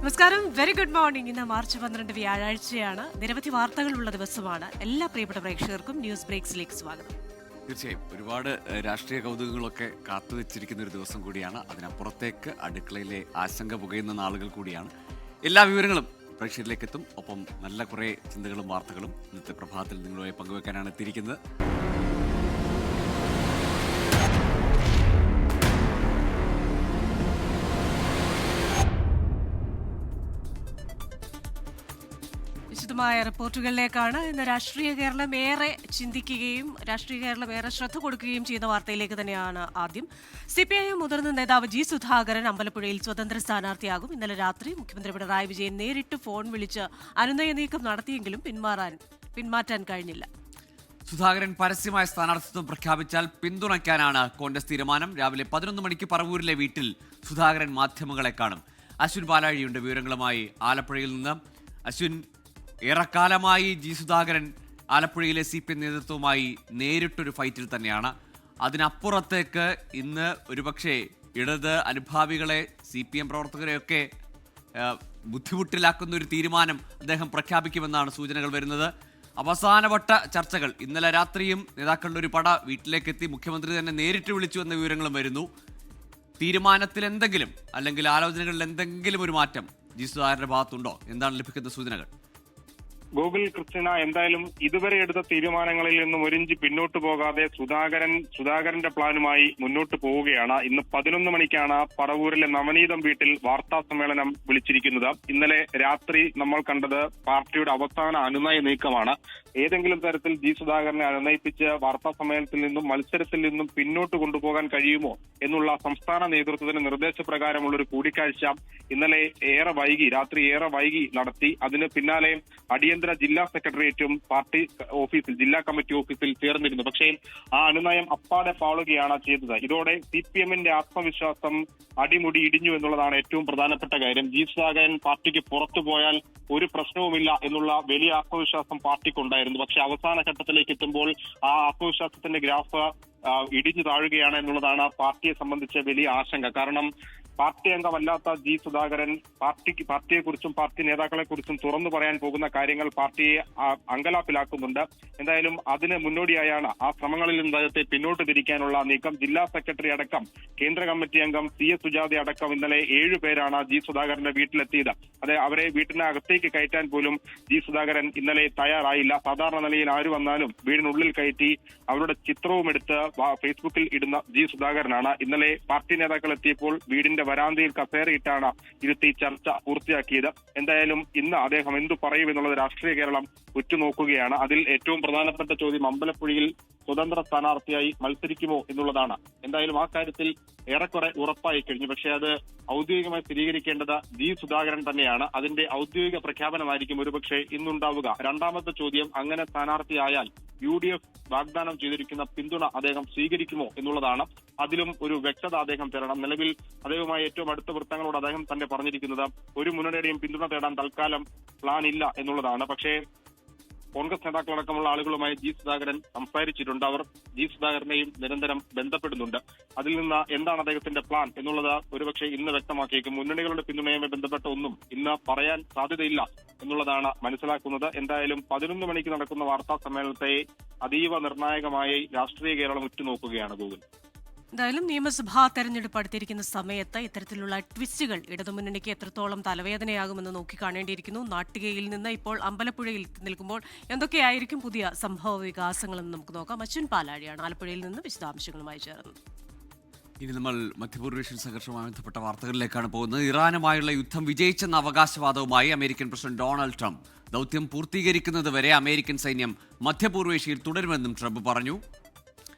നമസ്കാരം, very good morning. ഇന്ന് March 12 വ്യാഴാഴ്ചയാണ്. നിരവധി വാർത്തകളുള്ള ദിവസമാണ്. എല്ലാ പ്രിയപ്പെട്ട പ്രേക്ഷകർക്കും ന്യൂസ് ബ്രേക്സിലേക്ക് സ്വാഗതം. തീർച്ചയായും ഒരുപാട് രാഷ്ട്രീയ കൗതുകങ്ങളൊക്കെ കാത്തുവച്ചിരിക്കുന്ന ഒരു ദിവസം കൂടിയാണ്. അതിനപ്പുറത്തേക്ക് അടുക്കളയിലെ ആശങ്ക പുകയുന്ന നാളുകൾ കൂടിയാണ്. എല്ലാ വിവരങ്ങളും പ്രേക്ഷകരിലേക്ക് എത്തും. ഒപ്പം നല്ല കുറേ ചിന്തകളും വാർത്തകളും ഇന്നത്തെ പ്രഭാതത്തിൽ നിങ്ങളുമായി പങ്കുവെക്കാനാണ് എത്തിയിരിക്കുന്നത്. വിശദമായ റിപ്പോർട്ടുകളിലേക്കാണ്. ഇന്ന് രാഷ്ട്രീയ കേരളം ഏറെ ചിന്തിക്കുകയും രാഷ്ട്രീയ കേരളം ഏറെ ശ്രദ്ധ കൊടുക്കുകയും ചെയ്യുന്ന വാർത്തയിലേക്ക് തന്നെയാണ് ആദ്യം. CPIM മുതിർന്ന നേതാവ് ജി സുധാകരൻ അമ്പലപ്പുഴയിൽ സ്വതന്ത്ര സ്ഥാനാർത്ഥിയാകും. ഇന്നലെ രാത്രി മുഖ്യമന്ത്രി പിണറായി വിജയൻ നേരിട്ട് ഫോൺ വിളിച്ച് അനുനയ നീക്കം നടത്തിയെങ്കിലും പിന്മാറ്റാൻ കഴിഞ്ഞില്ല. സുധാകരൻ പരസ്യമായ സ്ഥാനാർത്ഥിത്വം പ്രഖ്യാപിച്ചാൽ പിന്തുണയ്ക്കാനാണ് കോൺഗ്രസ് തീരുമാനം. രാവിലെ 11 മണിക്ക് പറവൂരിലെ വീട്ടിൽ സുധാകരൻ മാധ്യമങ്ങളെ കാണും. അശ്വിൻ പാലാഴിയുണ്ട് വിവരങ്ങളുമായി ആലപ്പുഴയിൽ നിന്ന്. അശ്വിൻ, ഏറെക്കാലമായി ജി സുധാകരൻ ആലപ്പുഴയിലെ CPM നേതൃത്വവുമായി നേരിട്ടൊരു ഫൈറ്റിൽ തന്നെയാണ്. അതിനപ്പുറത്തേക്ക് ഇന്ന് ഒരുപക്ഷെ ഇടത് അനുഭാവികളെ CPM പ്രവർത്തകരെയൊക്കെ ബുദ്ധിമുട്ടിലാക്കുന്ന ഒരു തീരുമാനം അദ്ദേഹം പ്രഖ്യാപിക്കുമെന്നാണ് സൂചനകൾ വരുന്നത്. അവസാനവട്ട ചർച്ചകൾ ഇന്നലെ രാത്രിയും നേതാക്കളുടെ ഒരു പട വീട്ടിലേക്കെത്തി. മുഖ്യമന്ത്രി തന്നെ നേരിട്ട് വിളിച്ചു എന്ന വിവരങ്ങളും വരുന്നു. തീരുമാനത്തിൽ എന്തെങ്കിലും അല്ലെങ്കിൽ ആലോചനകളിൽ എന്തെങ്കിലും ഒരു മാറ്റം ജി സുധാകരന്റെ ഭാഗത്തുണ്ടോ? എന്താണ് ലഭിക്കുന്ന സൂചനകൾ? ഗൂഗിൾ ക്രിസ്ത്യന, എന്തായാലും ഇതുവരെ എടുത്ത തീരുമാനങ്ങളിൽ നിന്നും ഒരിഞ്ച് പിന്നോട്ട് പോകാതെ സുധാകരന്റെ പ്ലാനുമായി മുന്നോട്ട് പോവുകയാണ്. ഇന്ന് 11 മണിക്കാണ് പറവൂരിലെ നവനീതം വീട്ടിൽ വാർത്താ സമ്മേളനം വിളിച്ചിരിക്കുന്നത്. ഇന്നലെ രാത്രി നമ്മൾ കണ്ടത് പാർട്ടിയുടെ അവസാന അനുനയ നീക്കമാണ്. ഏതെങ്കിലും തരത്തിൽ ജി സുധാകരനെ അനുനയിപ്പിച്ച് വാർത്താ സമ്മേളനത്തിൽ നിന്നും മത്സരത്തിൽ നിന്നും പിന്നോട്ട് കൊണ്ടുപോകാൻ കഴിയുമോ എന്നുള്ള സംസ്ഥാന നേതൃത്വത്തിന് നിർദ്ദേശപ്രകാരമുള്ള ഒരു കൂടിക്കാഴ്ച ഇന്നലെ രാത്രി ഏറെ വൈകി നടത്തി. അതിന് പിന്നാലെ അടിയന്തര ജില്ലാ സെക്രട്ടേറിയറ്റും പാർട്ടി ഓഫീസിൽ, ജില്ലാ കമ്മിറ്റി ഓഫീസിൽ ചേർന്നിരുന്നു. പക്ഷേ ആ അനുനയം അപ്പാടെ പാളുകയാണ് ചെയ്തത്. ഇതോടെ CPMന്റെ ആത്മവിശ്വാസം അടിമുടി ഇടിഞ്ഞു എന്നുള്ളതാണ് ഏറ്റവും പ്രധാനപ്പെട്ട കാര്യം. ജി സുധാകരൻ പാർട്ടിക്ക് പുറത്തു പോയാൽ ഒരു പ്രശ്നവുമില്ല എന്നുള്ള വലിയ ആത്മവിശ്വാസം പാർട്ടിക്കുണ്ടായിരുന്നു. പക്ഷെ അവസാന ഘട്ടത്തിലേക്ക് എത്തുമ്പോൾ ആ ആത്മവിശ്വാസത്തിന്റെ ഗ്രാഫ് ഇടിഞ്ഞു താഴുകയാണ് എന്നുള്ളതാണ് പാർട്ടിയെ സംബന്ധിച്ച വലിയ ആശങ്ക. കാരണം പാർട്ടി അംഗമല്ലാത്ത ജി സുധാകരൻ പാർട്ടിയെക്കുറിച്ചും പാർട്ടി നേതാക്കളെക്കുറിച്ചും തുറന്നു പറയാൻ പോകുന്ന കാര്യങ്ങൾ പാർട്ടിയെ അങ്കലാപ്പിലാക്കുന്നുണ്ട്. എന്തായാലും അതിന് മുന്നോടിയായാണ് ആ ശ്രമങ്ങളിൽ നിന്ന് അദ്ദേഹത്തെ പിന്നോട്ട് തിരിക്കാനുള്ള നീക്കം. ജില്ലാ സെക്രട്ടറി അടക്കം കേന്ദ്ര കമ്മിറ്റി അംഗം CS സുജാത അടക്കം ഇന്നലെ 7 പേരാണ് ജി സുധാകരന്റെ വീട്ടിലെത്തിയത്. അവരെ വീട്ടിനകത്തേക്ക് കയറ്റാൻ പോലും ജി സുധാകരൻ ഇന്നലെ തയ്യാറായില്ല. സാധാരണ നിലയിൽ ആര് വന്നാലും വീടിനുള്ളിൽ കയറ്റി അവരുടെ ചിത്രവും എടുത്ത് ഫേസ്ബുക്കിൽ ഇടുന്ന ജി സുധാകരനാണ്. ഇന്നലെ പാർട്ടി നേതാക്കൾ എത്തിയപ്പോൾ വീടിന്റെ വരാന്തയിൽ കസേരയിട്ടാണ് ഇരുത്തി ചർച്ച പൂർത്തിയാക്കിയത്. എന്തായാലും ഇന്ന് അദ്ദേഹം എന്തു പറയും എന്നുള്ളത് രാഷ്ട്രീയ കേരളം ഉറ്റുനോക്കുകയാണ്. അതിൽ ഏറ്റവും പ്രധാനപ്പെട്ട ചോദ്യം അമ്പലപ്പുഴയിൽ സ്വതന്ത്ര സ്ഥാനാർത്ഥിയായി മത്സരിക്കുമോ എന്നുള്ളതാണ്. എന്തായാലും ആ കാര്യത്തിൽ ഏറെക്കുറെ ഉറപ്പായി കഴിഞ്ഞു. പക്ഷേ അത് ഔദ്യോഗികമായി സ്ഥിരീകരിക്കേണ്ടത് ജി സുധാകരൻ തന്നെയാണ്. അതിന്റെ ഔദ്യോഗിക പ്രഖ്യാപനമായിരിക്കും ഒരുപക്ഷെ ഇന്നുണ്ടാവുക. രണ്ടാമത്തെ ചോദ്യം, അങ്ങനെ സ്ഥാനാർത്ഥിയായാൽ UDF വാഗ്ദാനം ചെയ്തിരിക്കുന്ന പിന്തുണ അദ്ദേഹം സ്വീകരിക്കുമോ എന്നുള്ളതാണ്. അതിലും ഒരു വ്യക്തത അദ്ദേഹം തരണം. നിലവിൽ അദ്ദേഹവുമായി ഏറ്റവും അടുത്ത വൃത്തങ്ങളോട് അദ്ദേഹം തന്നെ പറഞ്ഞിരിക്കുന്നത് ഒരു മുന്നണിയുടെയും പിന്തുണ തേടാൻ തൽക്കാലം പ്ലാൻ ഇല്ല എന്നുള്ളതാണ്. പക്ഷേ കോൺഗ്രസ് നേതാക്കളടക്കമുള്ള ആളുകളുമായി ജി സുധാകരൻ സംസാരിച്ചിട്ടുണ്ട്. അവർ ജി സുധാകരനെയും നിരന്തരം ബന്ധപ്പെടുന്നുണ്ട്. അതിൽ നിന്ന് എന്താണ് അദ്ദേഹത്തിന്റെ പ്ലാൻ എന്നുള്ളത് ഒരുപക്ഷെ ഇന്ന് വ്യക്തമാക്കിയേക്കും. മുന്നണികളുടെ പിന്തുണയുമായി ബന്ധപ്പെട്ട ഒന്നും ഇന്ന് പറയാൻ സാധ്യതയില്ല എന്നുള്ളതാണ് മനസ്സിലാക്കുന്നത്. എന്തായാലും 11 മണിക്ക് നടക്കുന്ന വാർത്താ സമ്മേളനത്തെ അതീവ നിർണായകമായി രാഷ്ട്രീയ കേരളം ഉറ്റുനോക്കുകയാണ്. ഗൂഗിൾ, എന്തായാലും നിയമസഭാ തെരഞ്ഞെടുപ്പ് അടുത്തിരിക്കുന്ന സമയത്ത് ഇത്തരത്തിലുള്ള ട്വിസ്റ്റുകൾ ഇടതുമുന്നണിക്ക് എത്രത്തോളം തലവേദനയാകുമെന്ന് നോക്കിക്കാണേണ്ടിയിരിക്കുന്നു. നാട്ടികയിൽ നിന്ന് ഇപ്പോൾ അമ്പലപ്പുഴയിൽ നിൽക്കുമ്പോൾ എന്തൊക്കെയായിരിക്കും പുതിയ സംഭവ വികാസങ്ങളെന്ന് നമുക്ക് നോക്കാം. അശ്വിൻ പാലാഴിയാണ് ആലപ്പുഴയിൽ നിന്ന് വിശദാംശങ്ങളുമായി ചേർന്നത്. ഇനി നമ്മൾ മധ്യപൂർവേഷ്യൻ സംഘർഷവുമായി ബന്ധപ്പെട്ട വാർത്തകളിലേക്കാണ് പോകുന്നത്. ഇറാനുമായുള്ള യുദ്ധം വിജയിച്ചെന്ന അവകാശവാദവുമായി അമേരിക്കൻ പ്രസിഡന്റ് ഡൊണാൾഡ് ട്രംപ്. ദൗത്യം പൂർത്തീകരിക്കുന്നത് വരെ അമേരിക്കൻ സൈന്യം മധ്യപൂർവേഷ്യയിൽ തുടരുമെന്നും ട്രംപ് പറഞ്ഞു.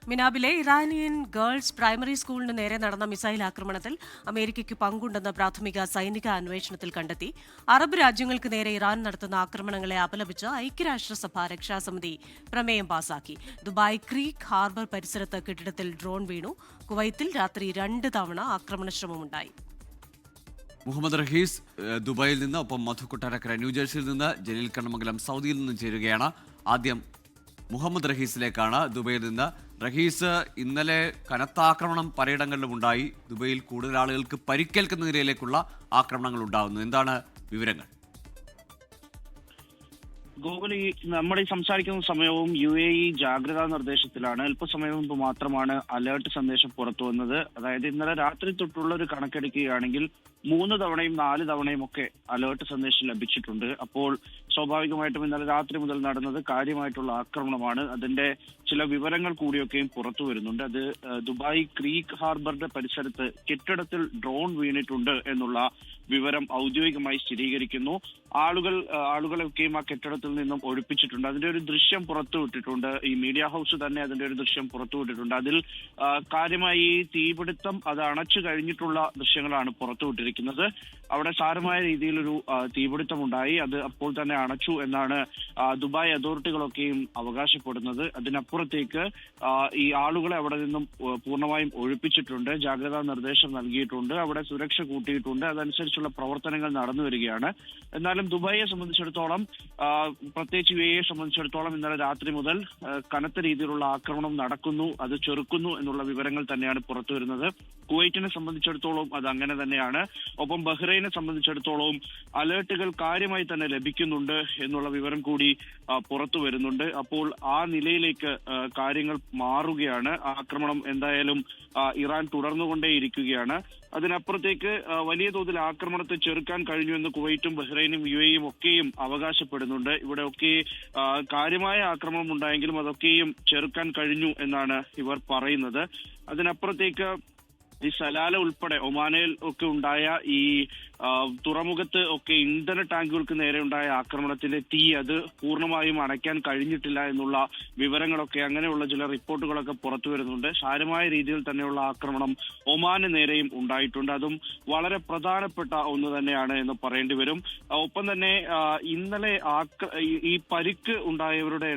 മിനാബിലെ ഇറാനിയൻ ഗേൾസ് പ്രൈമറി സ്കൂളിന് നേരെ നടന്ന മിസൈൽ ആക്രമണത്തിൽ അമേരിക്കയ്ക്ക് പങ്കുണ്ടെന്ന് പ്രാഥമിക സൈനിക അന്വേഷണത്തിൽ കണ്ടെത്തി. അറബ് രാജ്യങ്ങൾക്ക് നേരെ ഇറാൻ നടത്തുന്ന ആക്രമണങ്ങളെ അപലപിച്ച് ഐക്യരാഷ്ട്രസഭ രക്ഷാസമിതി പ്രമേയം പാസാക്കി. ദുബായ് ക്രീക്ക് ഹാർബർ പരിസരത്ത് കെട്ടിടത്തിൽ ഡ്രോൺ വീണു. കുവൈത്തിൽ രാത്രി 2 തവണ ആക്രമണശ്രമമുണ്ടായി. മുഹമ്മദ് റഹീസ് ദുബായിൽ നിന്ന്, ഒപ്പം മധു കൊട്ടാരക്കര ന്യൂജേഴ്സിയിൽ നിന്ന്, ജലീൽ കണ്ണമംഗലം സൗദിയിൽ നിന്നും ചേരുകയാണ്. ആദ്യം മുഹമ്മദ് റഹീസിലേക്കാണ് ദുബൈയിൽ നിന്ന്. റഹീസ്, ഇന്നലെ കനത്ത ആക്രമണം പലയിടങ്ങളിലും ഉണ്ടായി. ദുബൈയിൽ കൂടുതൽ ആളുകൾക്ക് പരിക്കേൽക്കുന്ന നിലയിലേക്കുള്ള ആക്രമണങ്ങൾ ഉണ്ടാകുന്നു. എന്താണ് വിവരങ്ങൾ? ഗൂഗിൾ നമ്മൾ ഈ സംസാരിക്കുന്ന സമയവും UAE ജാഗ്രതാ നിർദ്ദേശത്തിലാണ്. അല്പസമയം മുമ്പ് മാത്രമാണ് അലേർട്ട് സന്ദേശം പുറത്തു വന്നത്. അതായത് ഇന്നലെ രാത്രി തൊട്ടുള്ള ഒരു കണക്കെടുക്കുകയാണെങ്കിൽ 3 തവണയും 4 തവണയും ഒക്കെ അലേർട്ട് സന്ദേശം ലഭിച്ചിട്ടുണ്ട്. അപ്പോൾ സ്വാഭാവികമായിട്ടും ഇന്നലെ രാത്രി മുതൽ നടന്നത് കാര്യമായിട്ടുള്ള ആക്രമണമാണ്. അതിന്റെ ചില വിവരങ്ങൾ കൂടിയൊക്കെയും പുറത്തു വരുന്നുണ്ട്. അത് ദുബായ് ക്രീക്ക് ഹാർബറിന്റെ പരിസരത്ത് കെട്ടിടത്തിൽ ഡ്രോൺ വീണിട്ടുണ്ട് എന്നുള്ള വിവരം ഔദ്യോഗികമായി സ്ഥിരീകരിക്കുന്നു. ആളുകളെയൊക്കെയും ആ കെട്ടിടത്തിൽ നിന്നും ഒഴിപ്പിച്ചിട്ടുണ്ട്. അതിന്റെ ഒരു ദൃശ്യം പുറത്തുവിട്ടിട്ടുണ്ട്. ഈ മീഡിയ ഹൗസ് തന്നെ അതിന്റെ ഒരു ദൃശ്യം പുറത്തുവിട്ടിട്ടുണ്ട്. അതിൽ കാര്യമായി തീപിടുത്തം അത് അണച്ചു കഴിഞ്ഞിട്ടുള്ള ദൃശ്യങ്ങളാണ് പുറത്തുവിട്ടിരിക്കുന്നത്. അവിടെ സാരമായ രീതിയിലൊരു തീപിടുത്തം ഉണ്ടായി. അത് അപ്പോൾ തന്നെ അണച്ചു എന്നാണ് ദുബായ് അതോറിറ്റികളൊക്കെയും അവകാശപ്പെടുന്നത്. അതിനപ്പുറത്തേക്ക് ഈ ആളുകളെ അവിടെ നിന്നും പൂർണ്ണമായും ഒഴിപ്പിച്ചിട്ടുണ്ട്. ജാഗ്രതാ നിർദ്ദേശം നൽകിയിട്ടുണ്ട്. അവിടെ സുരക്ഷ കൂട്ടിയിട്ടുണ്ട്. അതനുസരിച്ചുള്ള പ്രവർത്തനങ്ങൾ നടന്നു വരികയാണ്. എന്നാലും ദുബായിയെ സംബന്ധിച്ചിടത്തോളം, പ്രത്യേകിച്ച് UAE സംബന്ധിച്ചിടത്തോളം ഇന്നലെ രാത്രി മുതൽ കനത്ത രീതിയിലുള്ള ആക്രമണം നടക്കുന്നു, അത് ചെറുക്കുന്നു എന്നുള്ള വിവരങ്ങൾ തന്നെയാണ് പുറത്തു വരുന്നത്. കുവൈറ്റിനെ സംബന്ധിച്ചിടത്തോളം അത് അങ്ങനെ തന്നെയാണ്. ഒപ്പം ബഹ്റൈനെ സംബന്ധിച്ചിടത്തോളം അലേർട്ടുകൾ കാര്യമായി തന്നെ ലഭിക്കുന്നുണ്ട് എന്നുള്ള വിവരം കൂടി പുറത്തു വരുന്നുണ്ട്. അപ്പോൾ ആ നിലയിലേക്ക് കാര്യങ്ങൾ മാറുകയാണ്. ആക്രമണം എന്തായാലും ഇറാൻ തുടർന്നുകൊണ്ടേയിരിക്കുകയാണ്. അതിനപ്പുറത്തേക്ക് വലിയ തോതിൽ ആക്രമണത്തെ ചെറുക്കാൻ കഴിഞ്ഞു എന്ന് കുവൈറ്റും ബഹ്റൈനും UAEയും ഒക്കെയും അവകാശപ്പെടുന്നുണ്ട്. ഇവിടെ ഒക്കെ കാര്യമായ ആക്രമണം ഉണ്ടായെങ്കിലും അതൊക്കെയും ചെറുക്കാൻ കഴിഞ്ഞു എന്നാണ് ഇവർ പറയുന്നത്. അതിനപ്പുറത്തേക്ക് ഈ സലാല ഉൾപ്പെടെ ഒമാനയിൽ ഒക്കെ ഉണ്ടായ ഈ തുറമുഖത്ത് ഒക്കെ ഇന്ധന ടാങ്കുകൾക്ക് നേരെ ഉണ്ടായ ആക്രമണത്തിലെ തീ അത് പൂർണ്ണമായും അണയ്ക്കാൻ കഴിഞ്ഞിട്ടില്ല എന്നുള്ള വിവരങ്ങളൊക്കെ, അങ്ങനെയുള്ള ചില റിപ്പോർട്ടുകളൊക്കെ പുറത്തു വരുന്നുണ്ട്. സാരമായ രീതിയിൽ തന്നെയുള്ള ആക്രമണം ഒമാന് നേരെയും ഉണ്ടായിട്ടുണ്ട്. അതും വളരെ പ്രധാനപ്പെട്ട ഒന്ന് തന്നെയാണ് എന്ന് പറയേണ്ടി വരും. ഒപ്പം തന്നെ ഇന്നലെ ഈ പരിക്ക് ഉണ്ടായവരുടെ